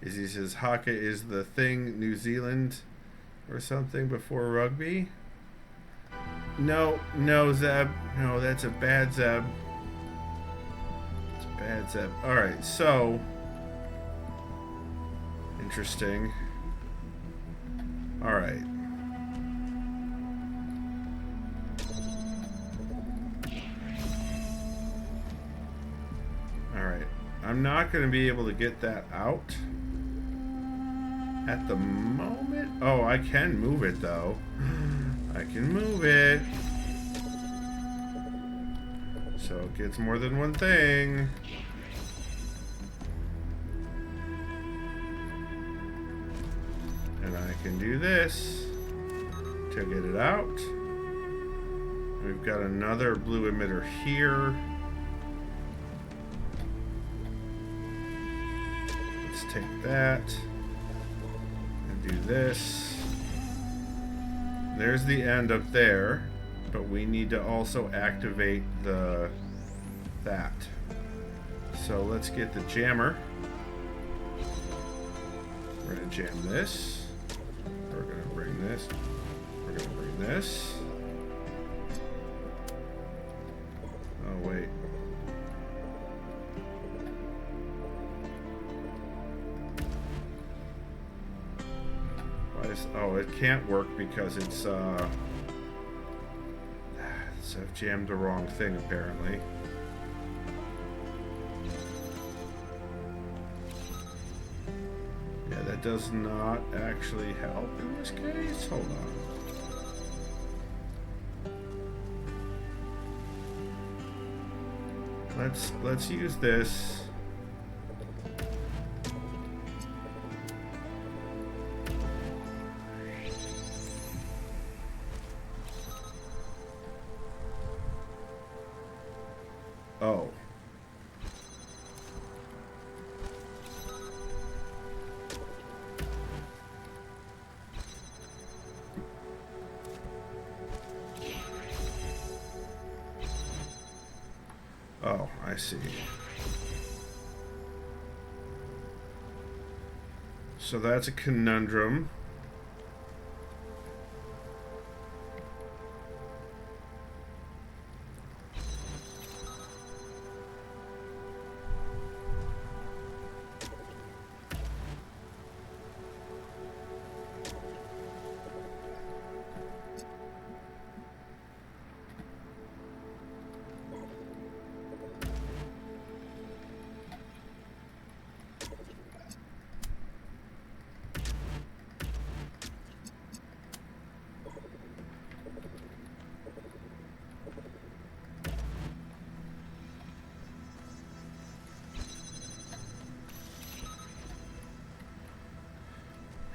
He says, Haka is the thing, New Zealand or something before rugby. No, Zeb. No, that's a bad Zeb. It's a bad Zeb. Alright, so... Interesting. Alright. Alright. I'm not going to be able to get that out at the moment. Oh, I can move it, though. I can move it. So it gets more than one thing. And I can do this to get it out. We've got another blue emitter here. Let's take that and do this. There's the end up there, but we need to also activate that. So let's get the jammer. We're gonna jam this. We're gonna bring this. We're gonna bring this. Oh wait. Oh, it can't work because it's I've jammed the wrong thing apparently. Yeah, that does not actually help in this case. Hold on. Let's use this. Oh. Oh, I see. So that's a conundrum.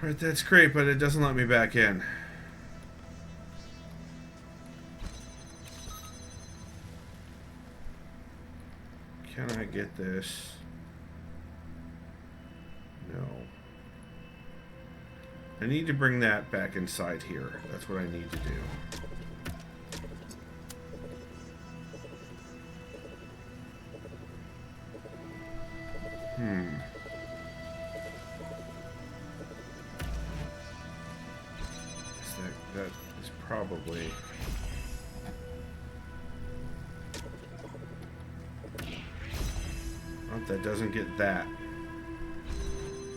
Right, that's great, but it doesn't let me back in. Can I get this? No. I need to bring that back inside here. That's what I need to do. probably. Oh, that doesn't get that.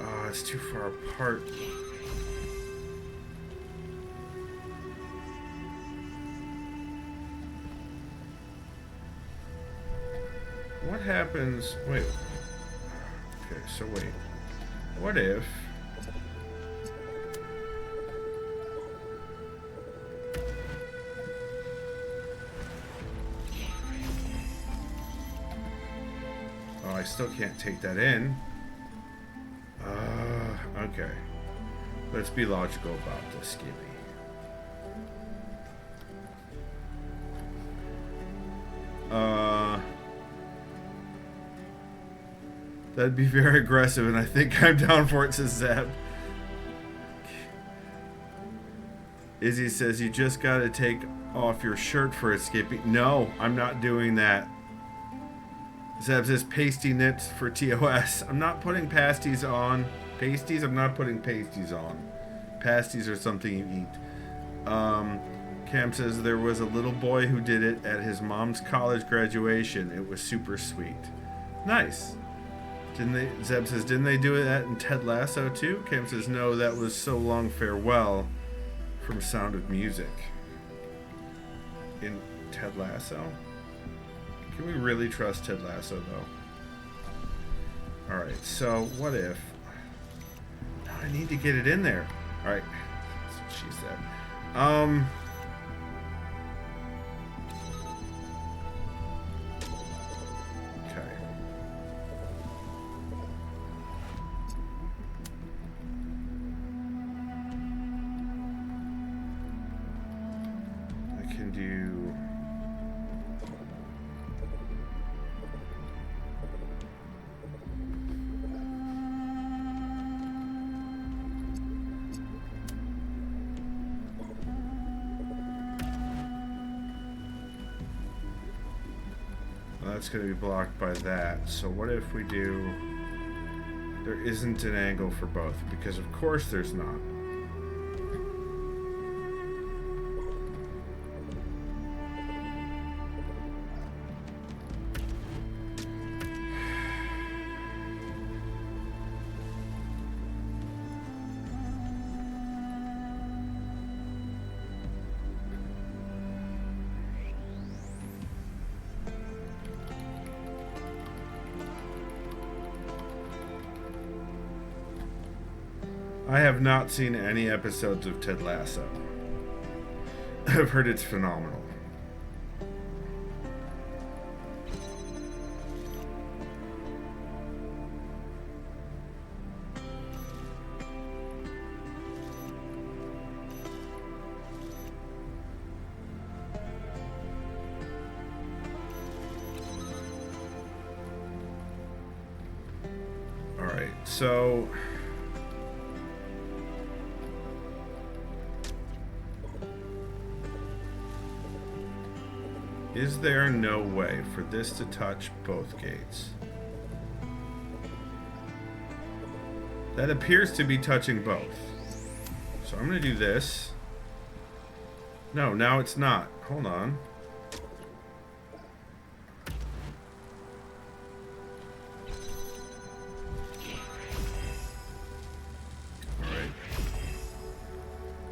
Oh, it's too far apart. What happens? Wait. Okay, so wait. What if... Oh, I still can't take that in. Okay. Let's be logical about this, Skippy. That'd be very aggressive, and I think I'm down for it, says Zeb. Izzy says, you just gotta take off your shirt for it, Skippy. No, I'm not doing that. Zeb says, pasty nips for TOS. I'm not putting pasties on. Pasties? I'm not putting pasties on. Pasties are something you eat. Cam says, there was a little boy who did it at his mom's college graduation. It was super sweet. Nice. Zeb says, didn't they do that in Ted Lasso too? Cam says, no, that was So Long Farewell from Sound of Music. In Ted Lasso? Can we really trust Ted Lasso, though? Alright, so what if... I need to get it in there. Alright, that's what she said. Okay. I can do... That's going to be blocked by that. So what if we do... There isn't an angle for both, because of course there's not. I have not seen any episodes of Ted Lasso. I've heard it's phenomenal. All right, so... Is there no way for this to touch both gates? That appears to be touching both. So I'm going to do this. No, now it's not. Hold on.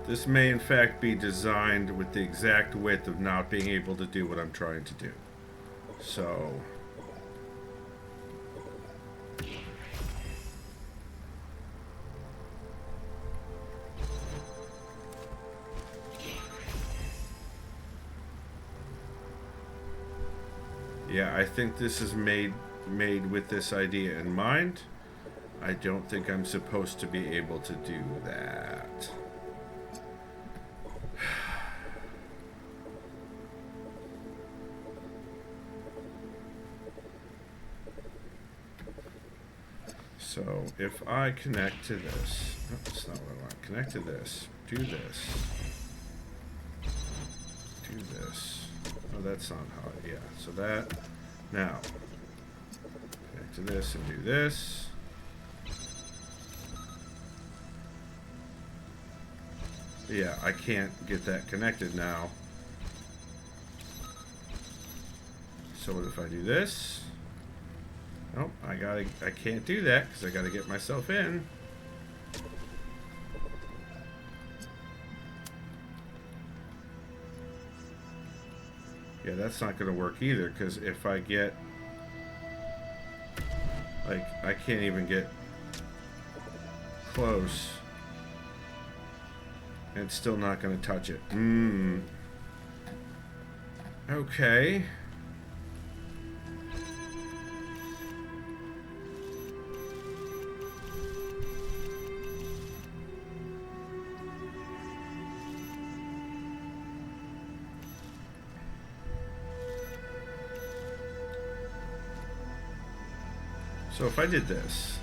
This may in fact be designed with the exact width of not being able to do what I'm trying to do. So... yeah, I think this is made with this idea in mind. I don't think I'm supposed to be able to do that. So if I connect to this, no, that's not what I want. Connect to this, do this, do this. Oh, that's not how, yeah. So that, now, connect to this and do this. Yeah, I can't get that connected now. So what if I do this? Nope, I can't do that because I gotta get myself in. Yeah, that's not gonna work either because if I get, like, I can't even get close. And it's still not gonna touch it. Okay. So if I did this,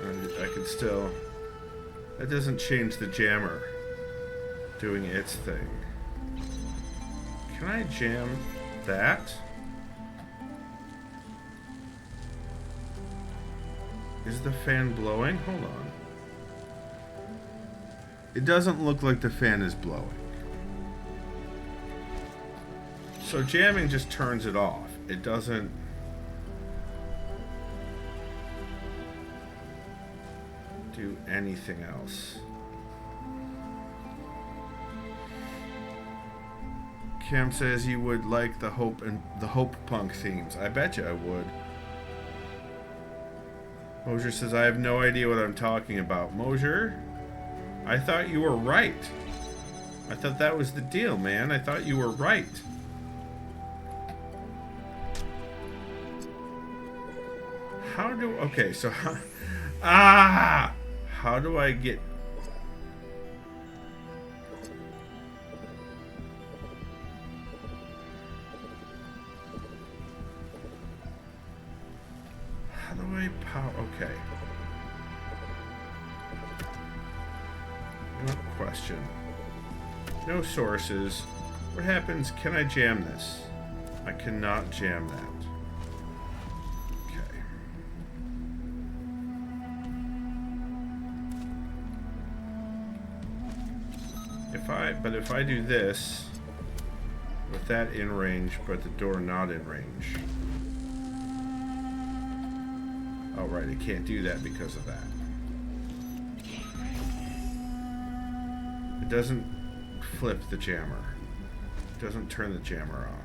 I could still... That doesn't change the jammer doing its thing. Can I jam that? Is the fan blowing? Hold on. It doesn't look like the fan is blowing. So jamming just turns it off. It doesn't... do anything else. Cam says you would like the Hope and the Hope Punk themes. I bet you I would. Mosier says I have no idea what I'm talking about. Mosier, I thought you were right. I thought that was the deal, man. I thought you were right. How do... Okay, so... How do I get... How do I power... Okay. No question. No sources. What happens? Can I jam this? I cannot jam that. But if I do this with that in range, but the door not in range. Oh, right, it can't do that because of that. It doesn't flip the jammer. It doesn't turn the jammer off.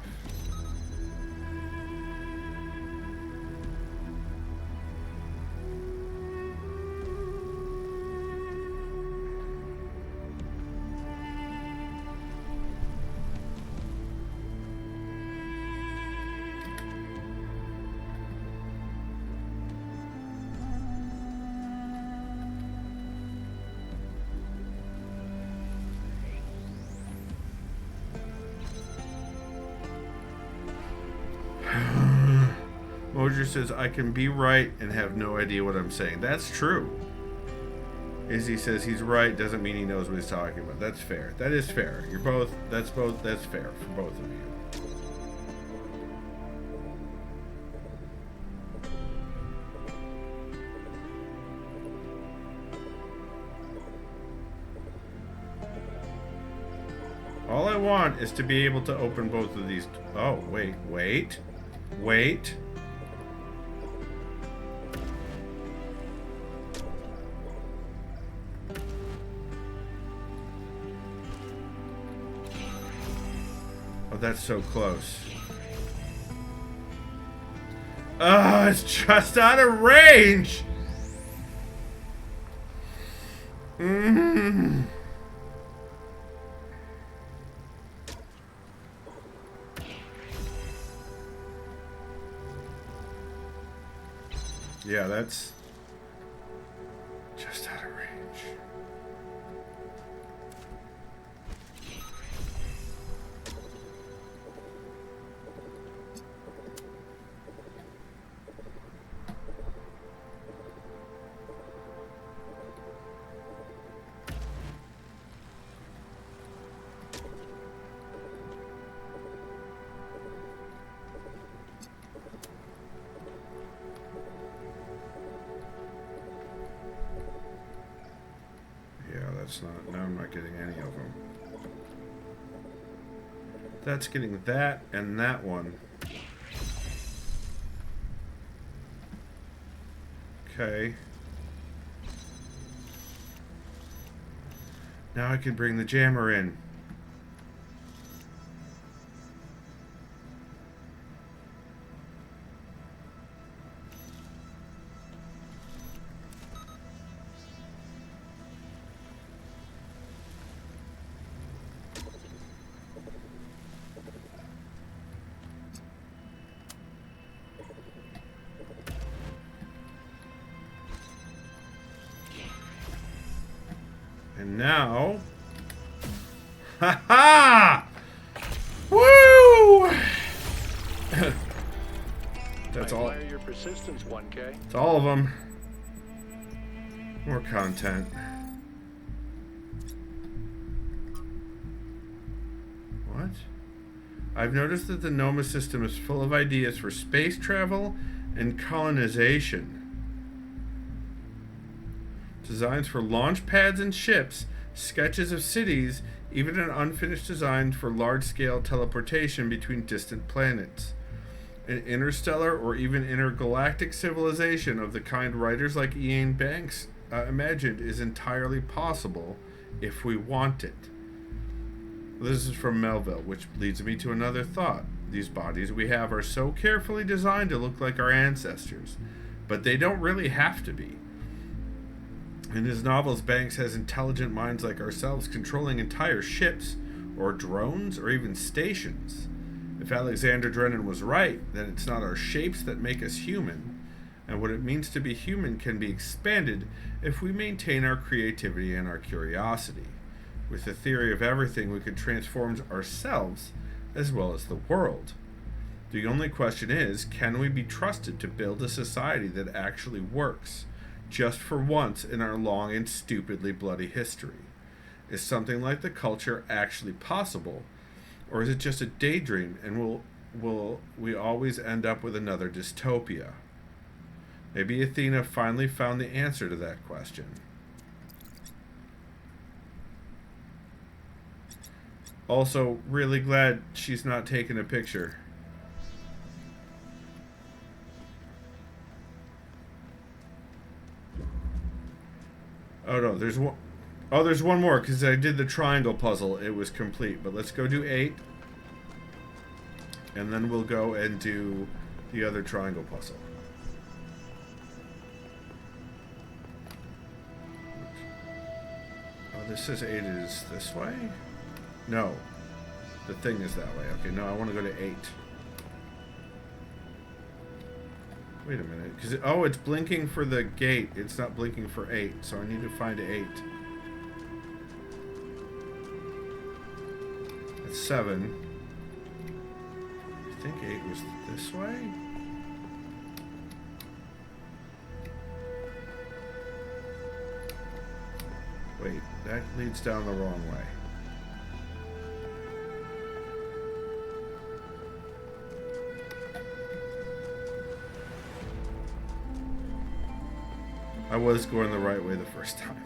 Mosier says, I can be right and have no idea what I'm saying. That's true. Izzy says he's right, doesn't mean he knows what he's talking about. That's fair. That is fair. You're both, that's fair for both of you. All I want is to be able to open both of these. Oh, wait. Oh, that's so close. Oh, it's just out of range. Yeah, that's just out of range. that's not... No, I'm not getting any of them. That's getting that and that one. Okay. Now I can bring the jammer in. And now... Ha ha! Woo! That's all. I admire your persistence, 1K. It's all of them. More content. What? I've noticed that the Noma system is full of ideas for space travel and colonization. Designs for launch pads and ships, sketches of cities, even an unfinished design for large-scale teleportation between distant planets. An interstellar or even intergalactic civilization of the kind writers like Ian Banks imagined is entirely possible if we want it. This is from Melville, which leads me to another thought. These bodies we have are so carefully designed to look like our ancestors, but they don't really have to be. In his novels, Banks has intelligent minds like ourselves controlling entire ships, or drones, or even stations. If Alexander Drennan was right, then it's not our shapes that make us human, and what it means to be human can be expanded if we maintain our creativity and our curiosity. With the theory of everything, we could transform ourselves as well as the world. The only question is, can we be trusted to build a society that actually works? Just for once in our long and stupidly bloody history. Is something like the culture actually possible, or is it just a daydream and will we always end up with another dystopia? Maybe Athena finally found the answer to that question. Also, really glad she's not taking a picture. Oh no, there's one. Oh, there's one more because I did the triangle puzzle. It was complete, but let's go do 8, and then we'll go and do the other triangle puzzle. Oh, this says 8 is this way. No, the thing is that way. Okay, no, I want to go to 8. Wait a minute, because it's blinking for the gate. It's not blinking for 8, so I need to find 8. That's 7. I think 8 was this way. Wait, that leads down the wrong way. I was going the right way the first time.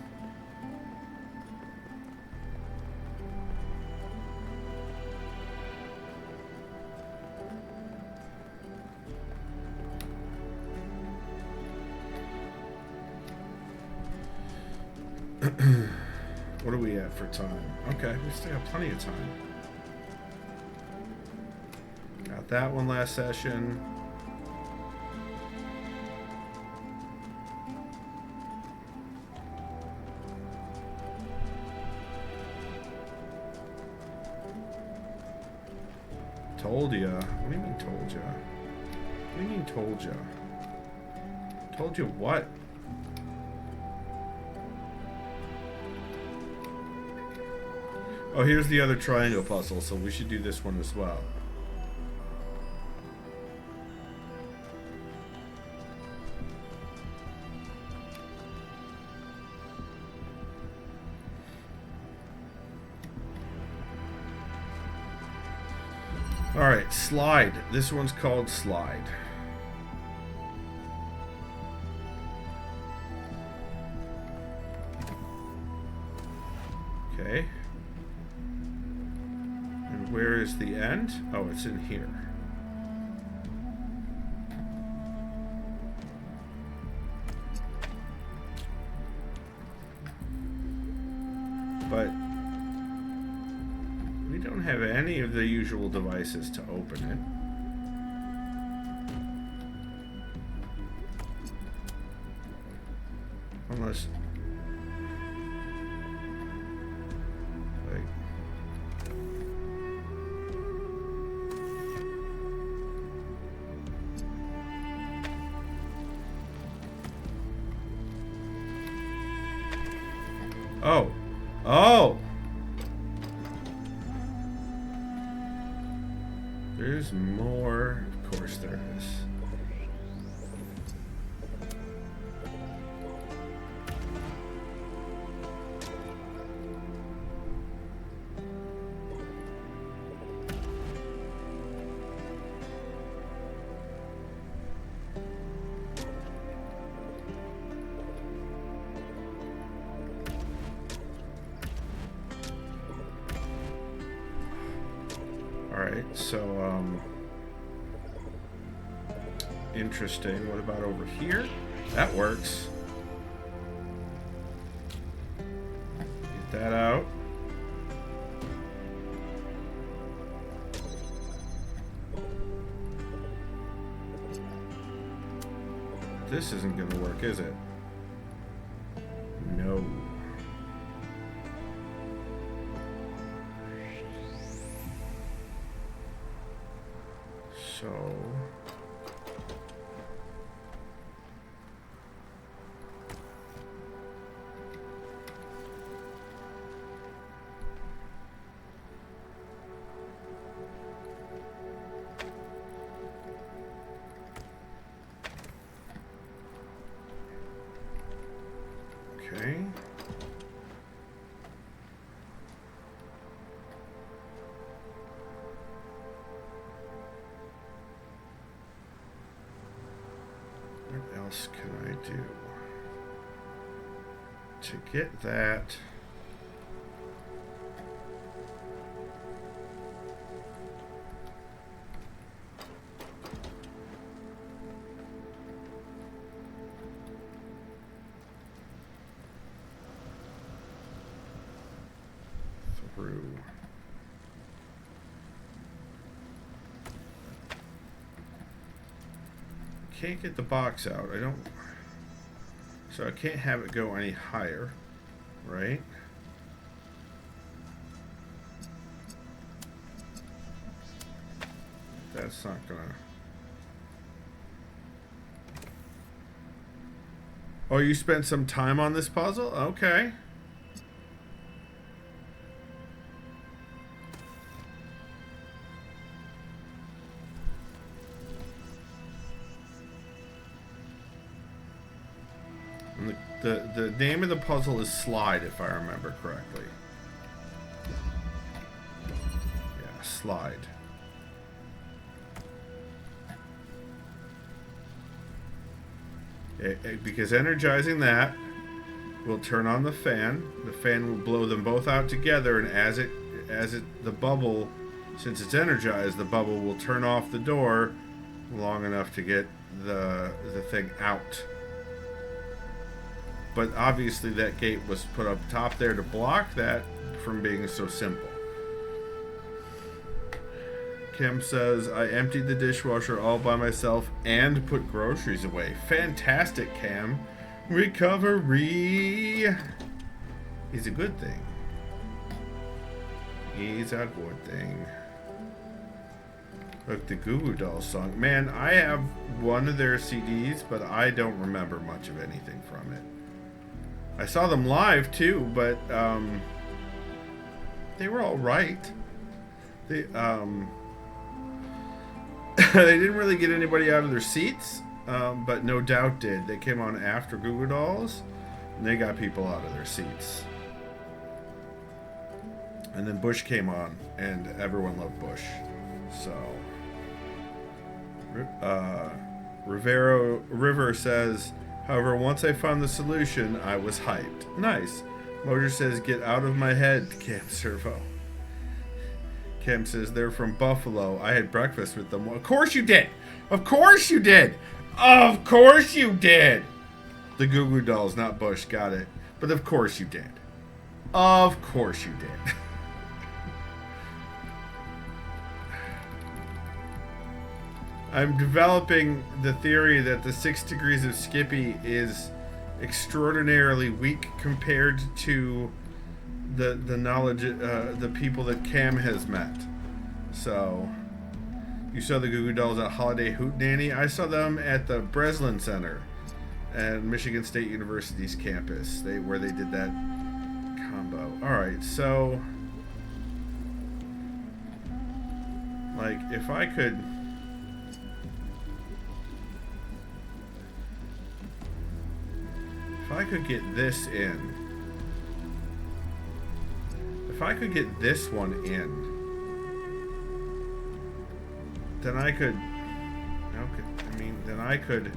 What are we at for time? Okay, we still have plenty of time. Got that one last session. Told ya. What do you mean told ya? What do you mean told ya? Told you what? Oh, here's the other triangle puzzle, so we should do this one as well. Alright, slide. This one's called slide. Okay. And where is the end? Oh, it's in here. But we don't have any of the usual devices to open it. Unless... like... Oh! Oh! There's more. Of course there is. Alright, so, interesting. What about over here? That works. Get that out. This isn't going to work, is it? No. So... okay. What else can I do to get that? Through. Can't get the box out. I don't... So I can't have it go any higher, right? That's not gonna... Oh, you spent some time on this puzzle? Okay. The name of the puzzle is Slide, if I remember correctly. Yeah, Slide. Because energizing that will turn on the fan. The fan will blow them both out together, and the bubble, since it's energized, the bubble will turn off the door long enough to get the thing out. But obviously that gate was put up top there to block that from being so simple. Kim says, I emptied the dishwasher all by myself and put groceries away. Fantastic, Cam. Recovery is a good thing. Is a good thing. Look, the Goo Goo Dolls song. Man, I have one of their CDs, but I don't remember much of anything from it. I saw them live too, but they were all right. They they didn't really get anybody out of their seats, but No Doubt did. They came on after Goo Goo Dolls, and they got people out of their seats. And then Bush came on, and everyone loved Bush. So, River says, however, once I found the solution, I was hyped. Nice. Motor says, get out of my head, Cam Servo. Cam says, they're from Buffalo. I had breakfast with them. Of course you did! Of course you did! Of course you did! The Goo Goo Dolls, not Bush. Got it. But of course you did. Of course you did. I'm developing the theory that the 6 degrees of Skippy is extraordinarily weak compared to the knowledge, the people that Cam has met. So, you saw the Goo Goo Dolls at Holiday Hootenanny. I saw them at the Breslin Center at Michigan State University's campus, where they did that combo. Alright, so like if I could get this in, if I could get this one in, then I could, then I could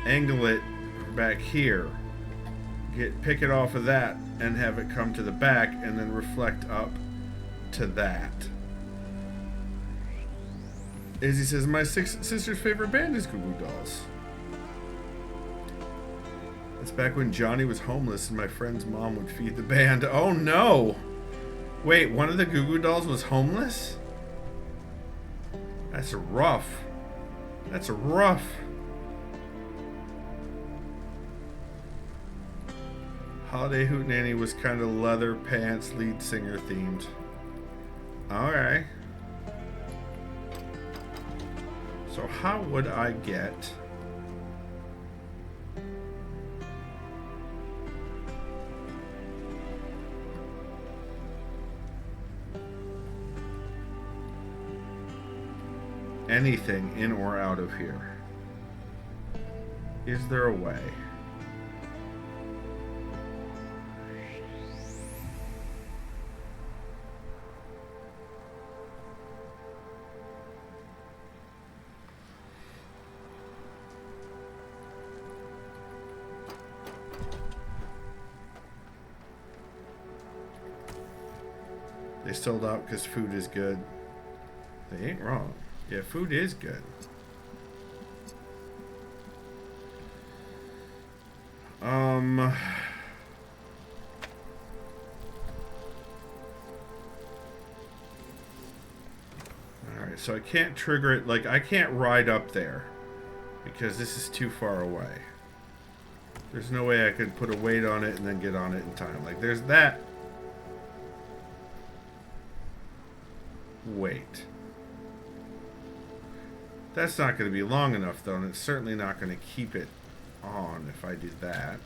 angle it back here, pick it off of that, and have it come to the back, and then reflect up to that. Izzy says, my sister's favorite band is Goo Goo Dolls. It's back when Johnny was homeless and my friend's mom would feed the band. Oh no! Wait, one of the Goo Goo Dolls was homeless? That's rough. That's rough. Holiday Hootenanny was kind of leather pants lead singer themed. Okay. So how would I get anything in or out of here? Is there a way? They sold out because food is good. They ain't wrong. Yeah, food is good. Alright, so I can't trigger it, like, I can't ride up there because this is too far away. There's no way I could put a weight on it and then get on it in time. Like, there's that. Wait. That's not going to be long enough, though, and it's certainly not going to keep it on if I did that.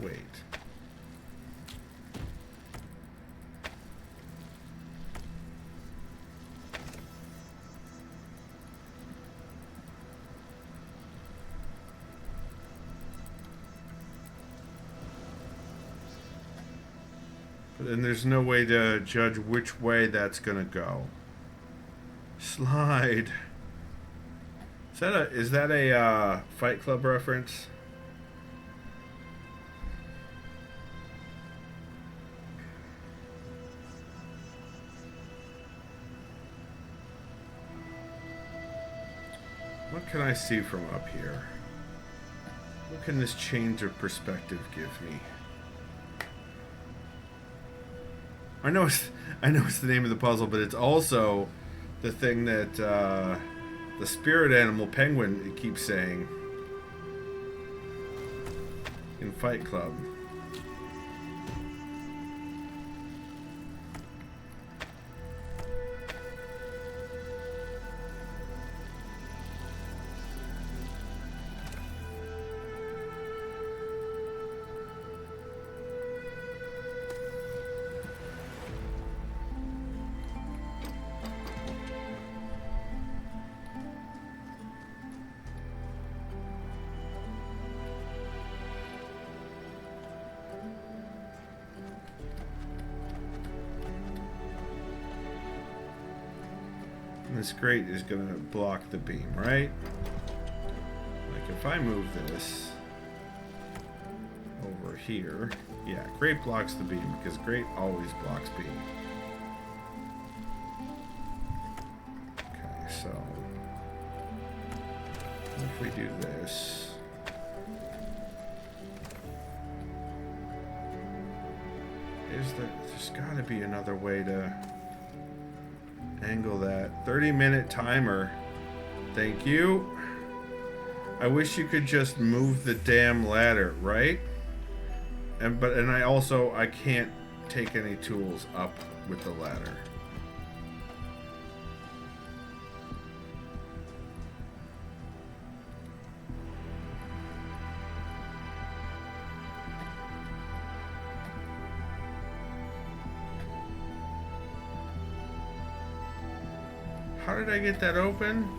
Wait. But then there's no way to judge which way that's going to go. Slide. Is that a Fight Club reference? What can I see from up here? What can this change of perspective give me? I know it's the name of the puzzle, but it's also the thing that the spirit animal penguin keeps saying in Fight Club. This grate is going to block the beam, right? Like if I move this over here, yeah, grape blocks the beam because grape always blocks beam. Okay, so if we do this, there's got to be another way to angle that 30-minute timer. Thank you. I wish you could just move the damn ladder, right? And I can't take any tools up with the ladder. How did I get that open?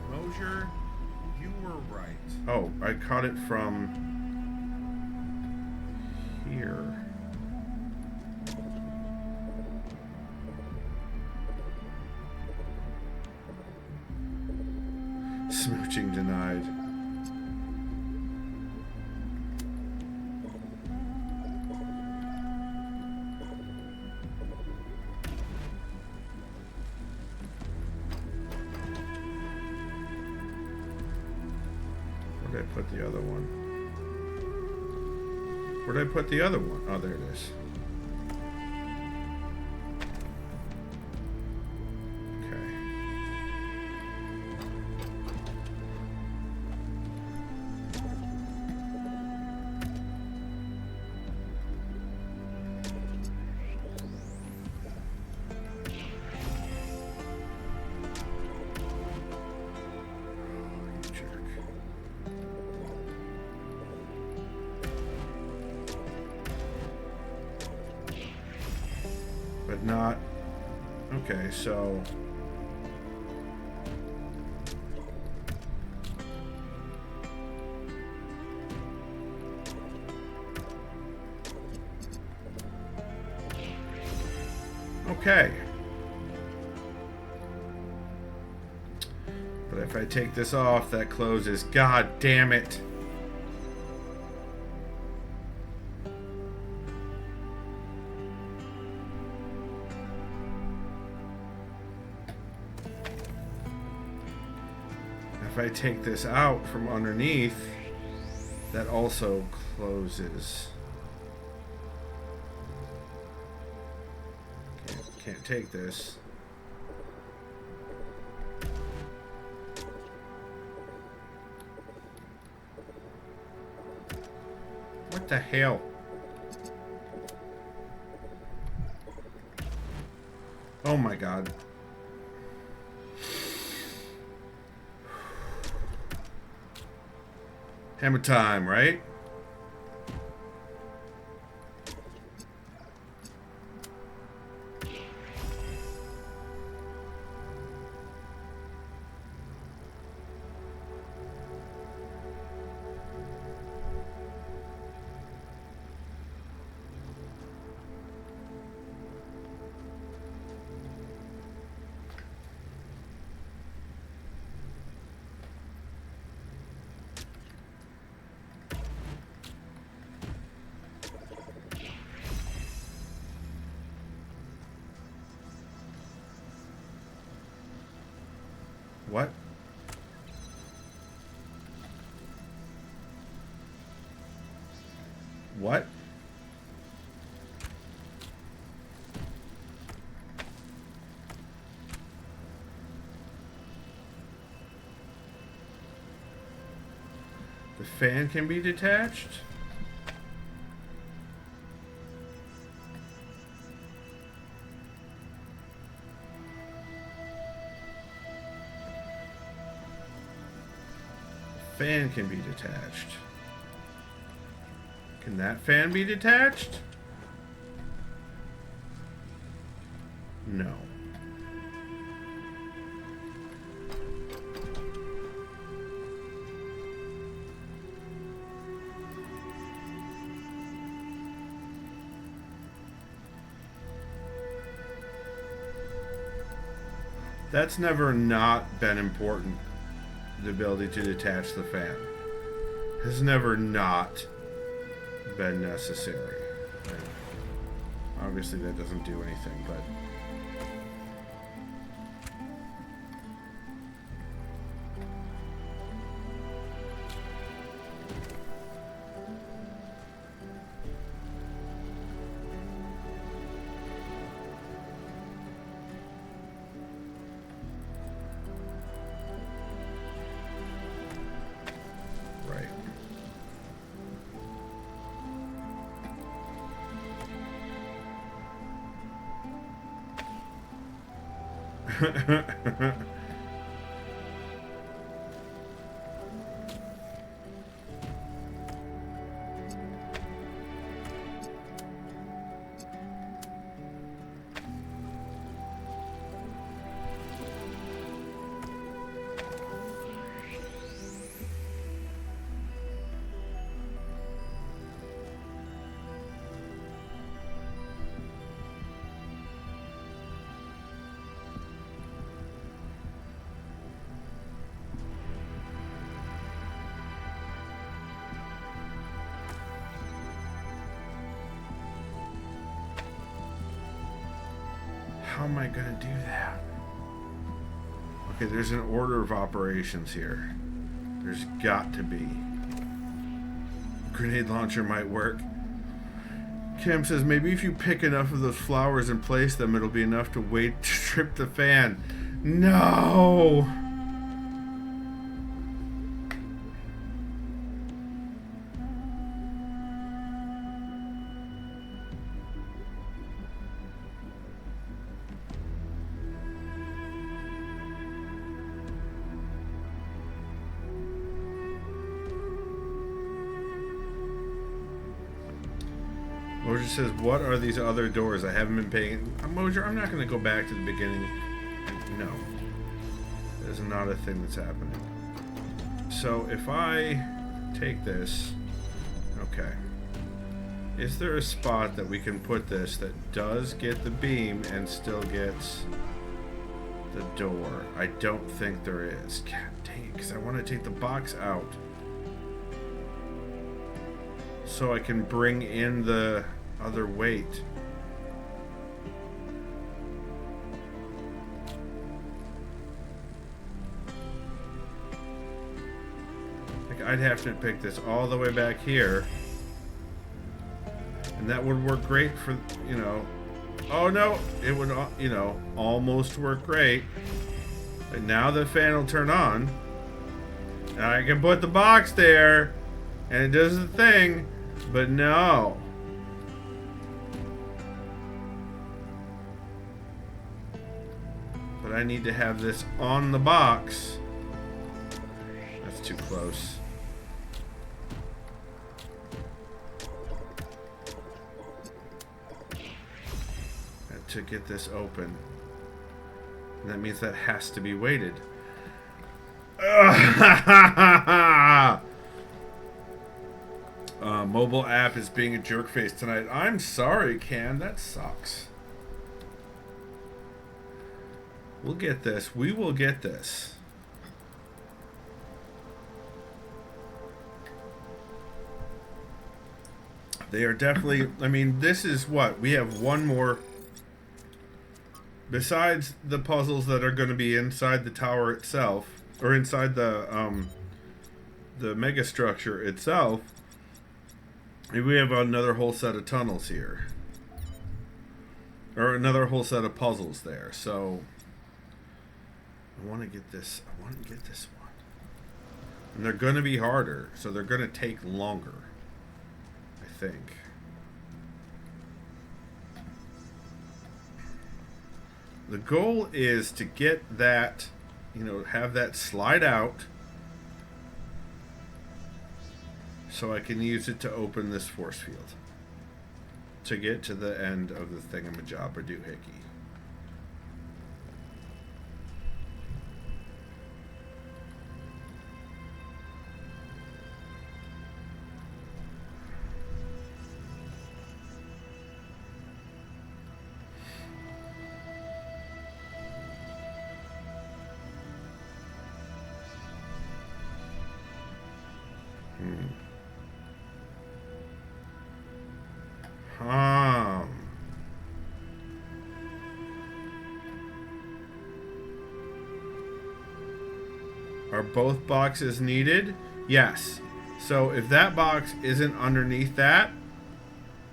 Mosier, you were right. Oh, I caught it from here. Smooching denied. Where did I put the other one? Where did I put the other one? Oh, there it is. Okay. You jerk. But not. Okay, so. Okay. But if I take this off, that closes. God damn it. If I take this out from underneath, that also closes. Can't take this. What the hell? Oh my God. Hammer time, right? What? What? The fan can be detached? Fan can be detached. Can that fan be detached? No. That's never not been important. The ability to detach the fan. has never not been necessary. And obviously that doesn't do anything, but how am I gonna do that? Okay, there's an order of operations here. There's got to be. Grenade launcher might work. Cam says maybe if you pick enough of those flowers and place them, it'll be enough to wait to trip the fan. No! Moser says, what are these other doors? I haven't been paying... Moser, I'm not going to go back to the beginning. No. There's not a thing that's happening. So, if I take this... Okay. Is there a spot that we can put this that does get the beam and still gets the door? I don't think there is. God dang it, because I want to take the box out. So I can bring in the other weight. Like I'd have to pick this all the way back here. And that would work great for, you know... Oh no! It would, you know, almost work great. But now the fan will turn on. And I can put the box there. And it does the thing. But no. But I need to have this on the box. That's too close. To get this open. And that means that has to be weighted. Mobile app is being a jerkface tonight. I'm sorry, Can. That sucks. We'll get this. We will get this. They are definitely... I mean, this is what? We have one more... Besides the puzzles that are going to be inside the tower itself, or inside the mega structure itself, we have another whole set of tunnels here. Or another whole set of puzzles there. So I want to get this. I want to get this one. And they're going to be harder, so they're going to take longer, I think. The goal is to get that, you know, have that slide out so I can use it to open this force field to get to the end of the thingamajob or doohickey. Are both boxes needed? Yes. So if that box isn't underneath that,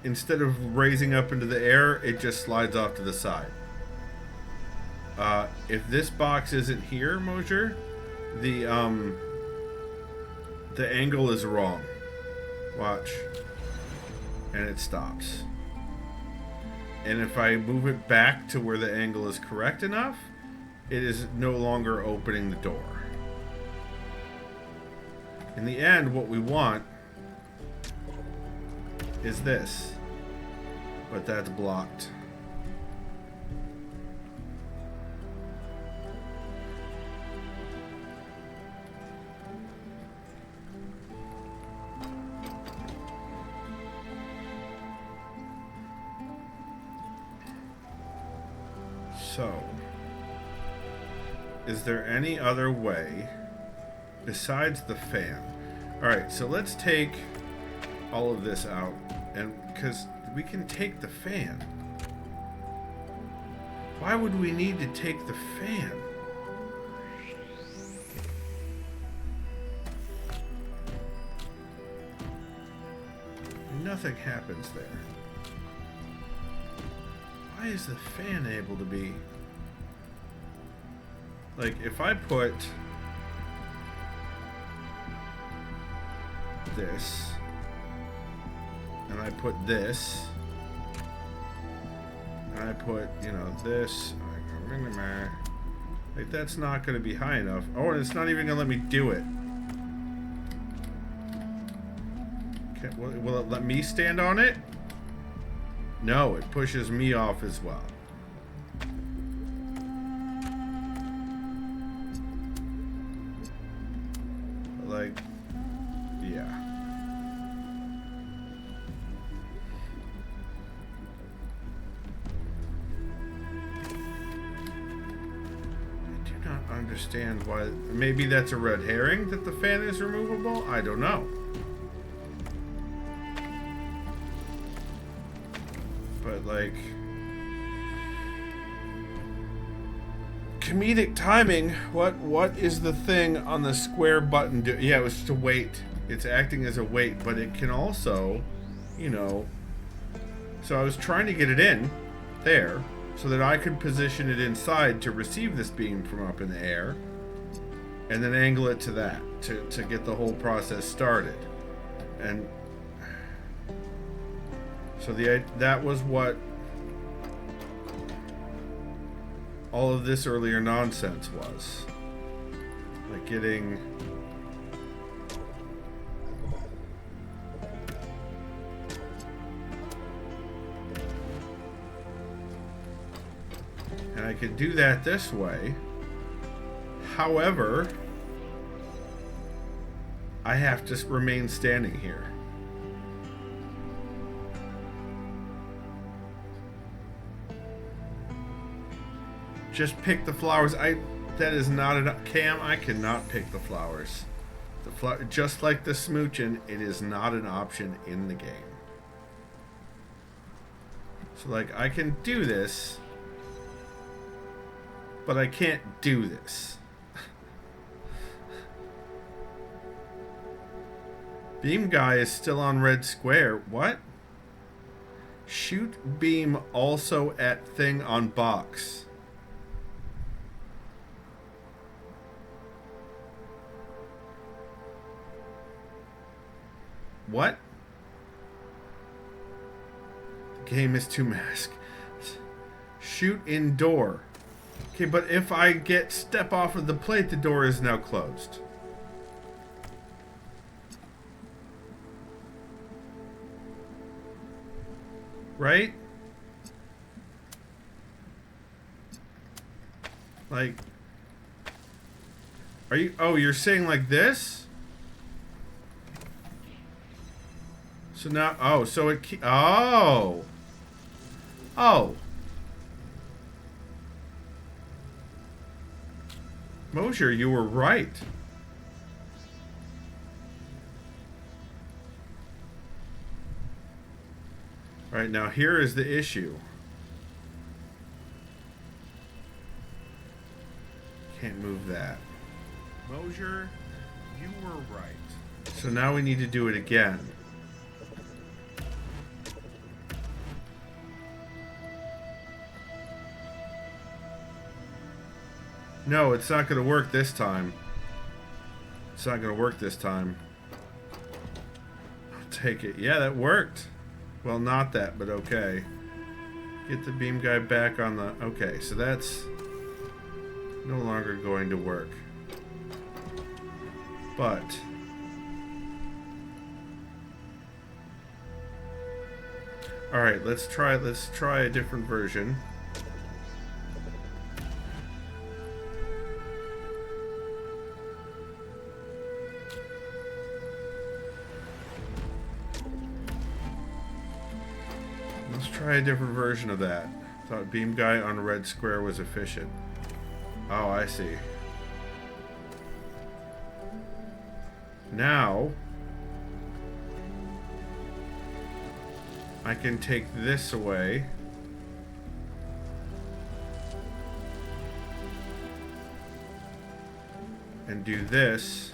instead of raising up into the air, it just slides off to the side. If this box isn't here, Mosier, the angle is wrong. Watch. And it stops. And if I move it back to where the angle is correct enough, it is no longer opening the door. In the end, what we want is this. But that's blocked. So, is there any other way besides the fan? Alright, so let's take all of this out, and because we can take the fan. Why would we need to take the fan? Nothing happens there. Why is the fan able to be... Like, if I put this, and I put this, and I put, you know, this, like, that's not going to be high enough. Oh, and it's not even going to let me do it. Okay, will it let me stand on it? No, it pushes me off as well. Like, yeah. I do not understand why. Maybe that's a red herring that the fan is removable? I don't know. But, like, comedic timing. What is the thing on the square button do? Yeah, it was just a weight. It's acting as a weight, but it can also, you know. So I was trying to get it in there so that I could position it inside to receive this beam from up in the air, and then angle it to that to get the whole process started. And so that was what all of this earlier nonsense was. Like getting... And I could do that this way. However, I have to remain standing here. Just pick the flowers. That is not an... Cam, I cannot pick the flowers. Just like the smooching, it is not an option in the game. So, like, I can do this, but I can't do this. Beam guy is still on red square. What? Shoot beam also at thing on box. What? The game is too masked. Shoot indoor. Okay, but if I step off of the plate, the door is now closed. Right? Like, are you... Oh, you're saying like this? So now, oh, so it, oh. Mosier, you were right. All right, now here is the issue. Can't move that. Mosier, Mosier, you were right. So now we need to do it again. No, it's not going to work this time. It's not going to work this time. I'll take it. Yeah, that worked. Well, not that, but okay. Get the beam guy back on the... Okay, so that's no longer going to work. But... Alright, let's try a different version. Let's try a different version of that. Thought beam guy on red square was efficient. Oh, I see. Now I can take this away. And do this.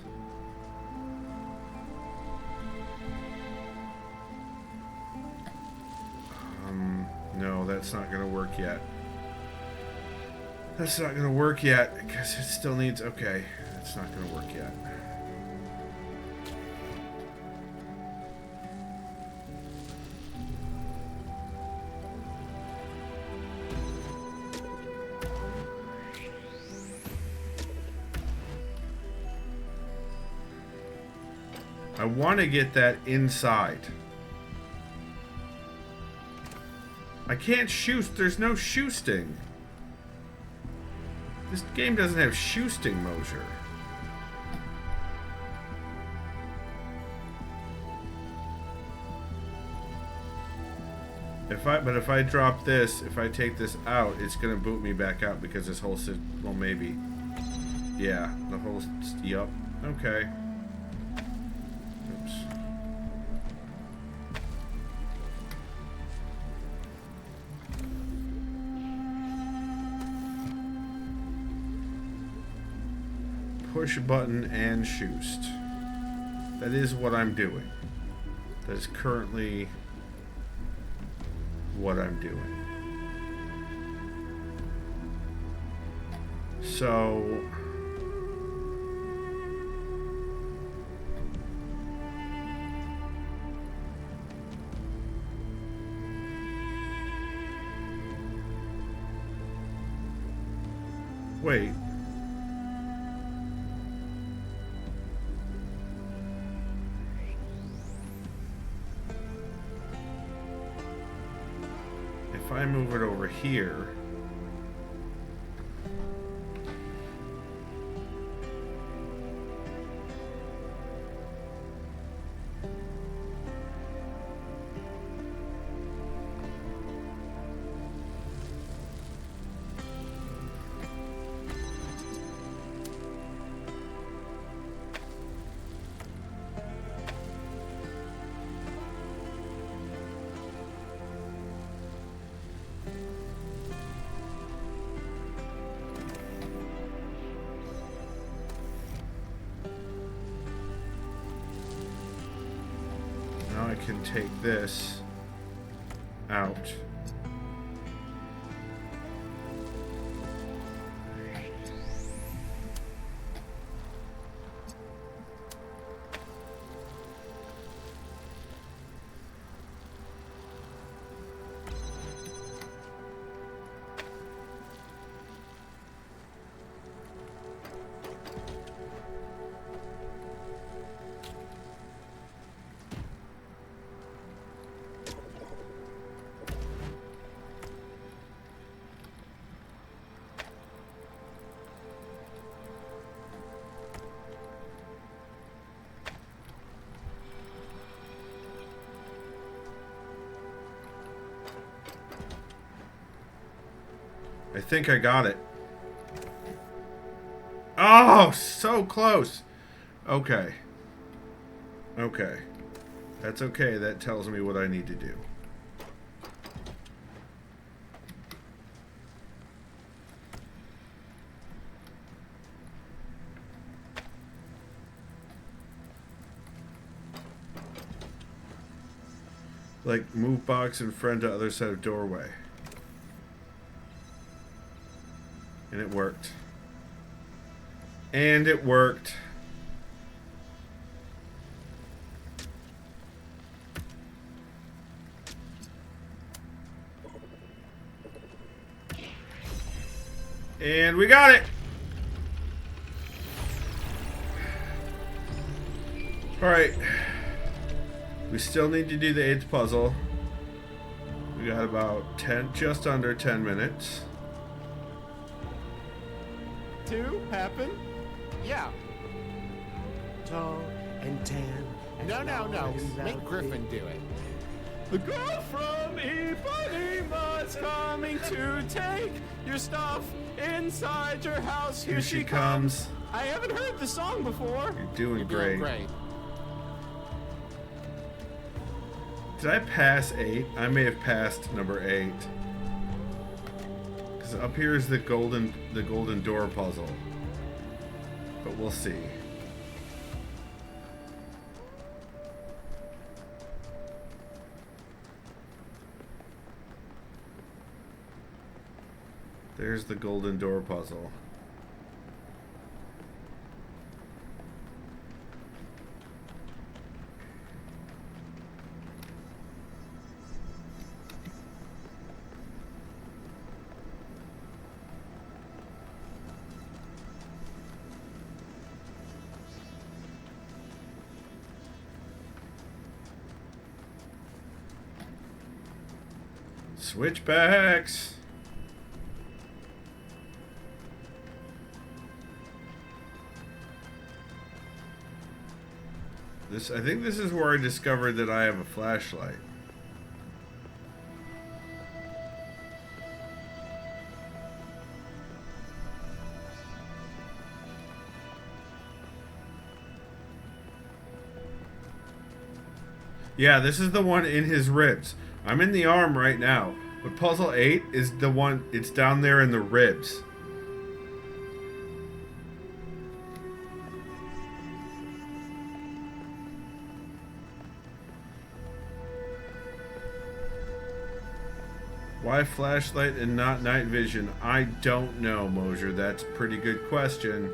No, that's not gonna work yet. That's not gonna work yet, because it still needs... Okay, that's not gonna work yet. I want to get that inside. I can't shoot. There's no shoosting. This game doesn't have shoosting, Mosier. But if I drop this, if I take this out, it's gonna boot me back out because this whole well, maybe. Yeah, the whole... Yup. Okay. Oops. Push button and shoost. That is what I'm doing. That is currently what I'm doing. So wait. If I move it over here, I can take this out. I think I got it. Oh, so close. Okay. Okay. That's okay. That tells me what I need to do. Like, move box in front to other side of doorway. And it worked. And it worked. And we got it! Alright. We still need to do the 8th puzzle. We got about 10, just under 10 minutes. 2 happen? Yeah. Tall and tan. And No. long and Make round Griffin feet. do it. The girl from Ipanema's coming to take your stuff inside your house. Here she comes. I haven't heard the song before. You're doing You're great. doing great. Did I pass 8? I may have passed number 8. Because up here is the golden door puzzle. But we'll see. There's the golden door puzzle. Switchbacks. I think this is where I discovered that I have a flashlight. Yeah, this is the one in his ribs. I'm in the arm right now, but puzzle 8 is the one, it's down there in the ribs. Why flashlight and not night vision? I don't know, Mosier. That's a pretty good question.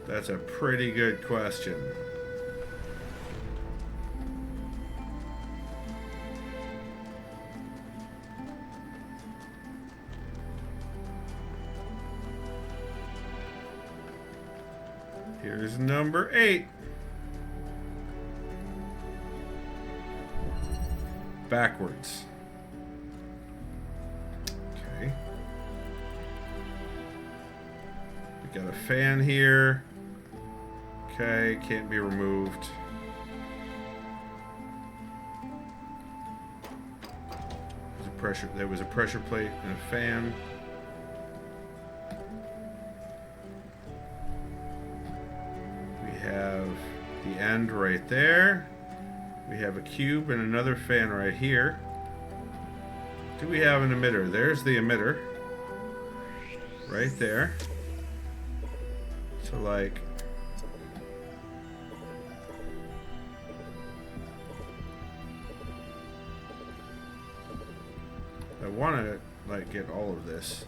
That's a pretty good question. Here's number 8. Backwards. Okay. We got a fan here. Okay, can't be removed. There was a pressure plate and a fan. We have the end right there. We have a cube and another fan right here. Do we have an emitter? There's the emitter. Right there. So like... I want to like get all of this.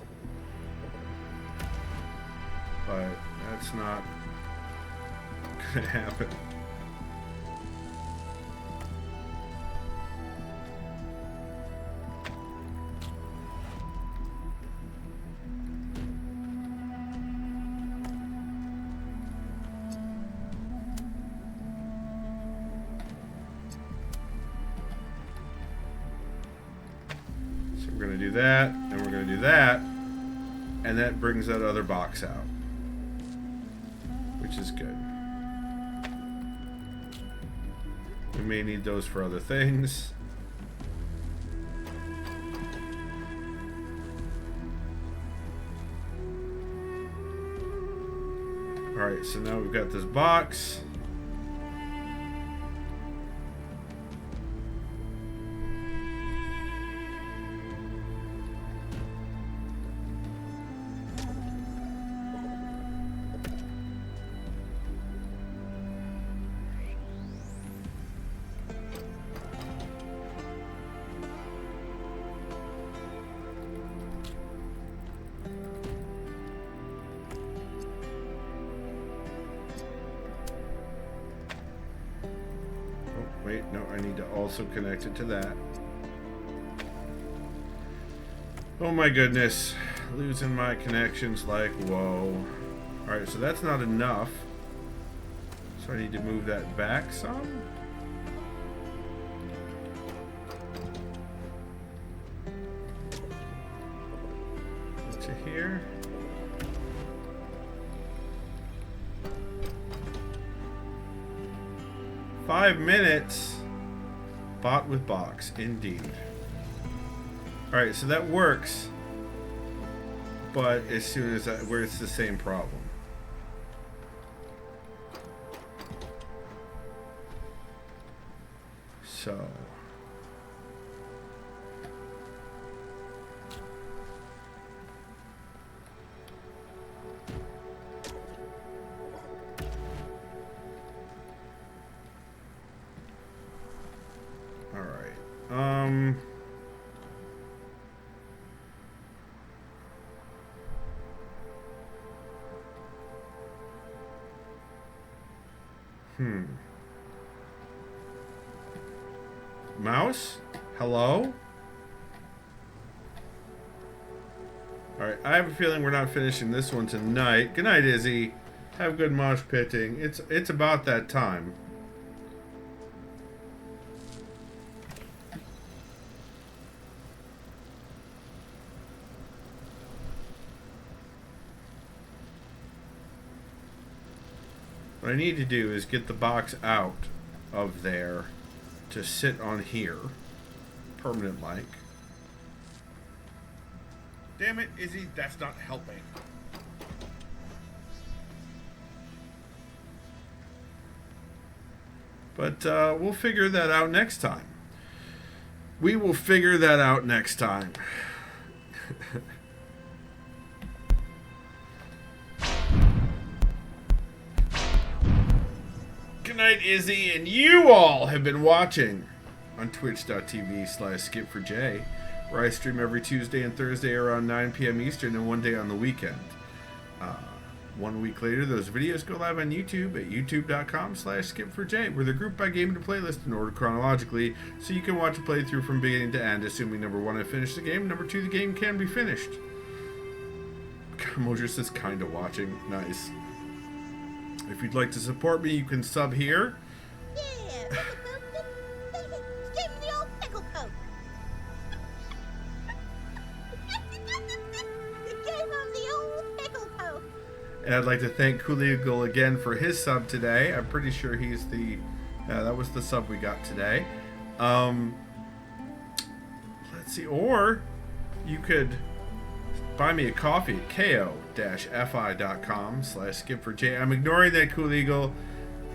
But that's not gonna happen. We're going to do that, and we're going to do that, and that brings that other box out, which is good. We may need those for other things. Alright, so now we've got this box. I need to also connect it to that. Oh my goodness. Losing my connections like whoa. Alright, so that's not enough. So I need to move that back some. To here. "5 minutes. Bot with box, indeed." Alright, so that works. But as soon as where it's the same problem. So. Mouse? Hello? Alright, I have a feeling we're not finishing this one tonight. Good night, Izzy. Have good mosh pitting. It's about that time. What I need to do is get the box out of there to sit on here. Permanent like. Damn it, Izzy, that's not helping. But we'll figure that out next time. We will figure that out next time. Good night, Izzy, and you all have been watching on twitch.tv/skip4j, where I stream every Tuesday and Thursday around 9 p.m. Eastern and one day on the weekend. 1 week later, those videos go live on YouTube at youtube.com/skip4j, where they're grouped by game to playlist in order chronologically, so you can watch a playthrough from beginning to end, assuming number 1, I finished the game, number 2, the game can be finished. Mosier says kinda watching. Nice. If you'd like to support me, you can sub here. Yeah, give me the old pickle poke. The game of the old pickle poke. And I'd like to thank Cool again for his sub today. I'm pretty sure he's the... that was the sub we got today. Let's see. Or you could buy me a coffee at ko-fi.com/skip4j. I'm ignoring that Cool Eagle.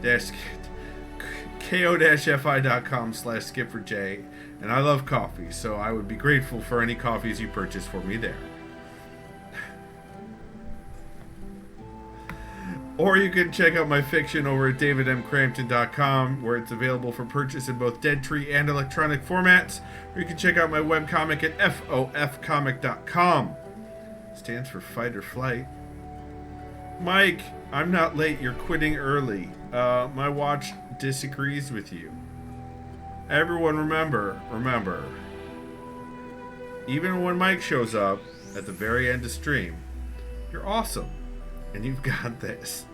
ko-fi.com/skip4j. And I love coffee, so I would be grateful for any coffees you purchase for me there. Or you can check out my fiction over at davidmcrampton.com, where it's available for purchase in both dead tree and electronic formats. Or you can check out my webcomic at fofcomic.com. Stands for Fight or Flight. Mike, I'm not late. You're quitting early. My watch disagrees with you. Everyone remember, even when Mike shows up at the very end of stream, you're awesome. And you've got this.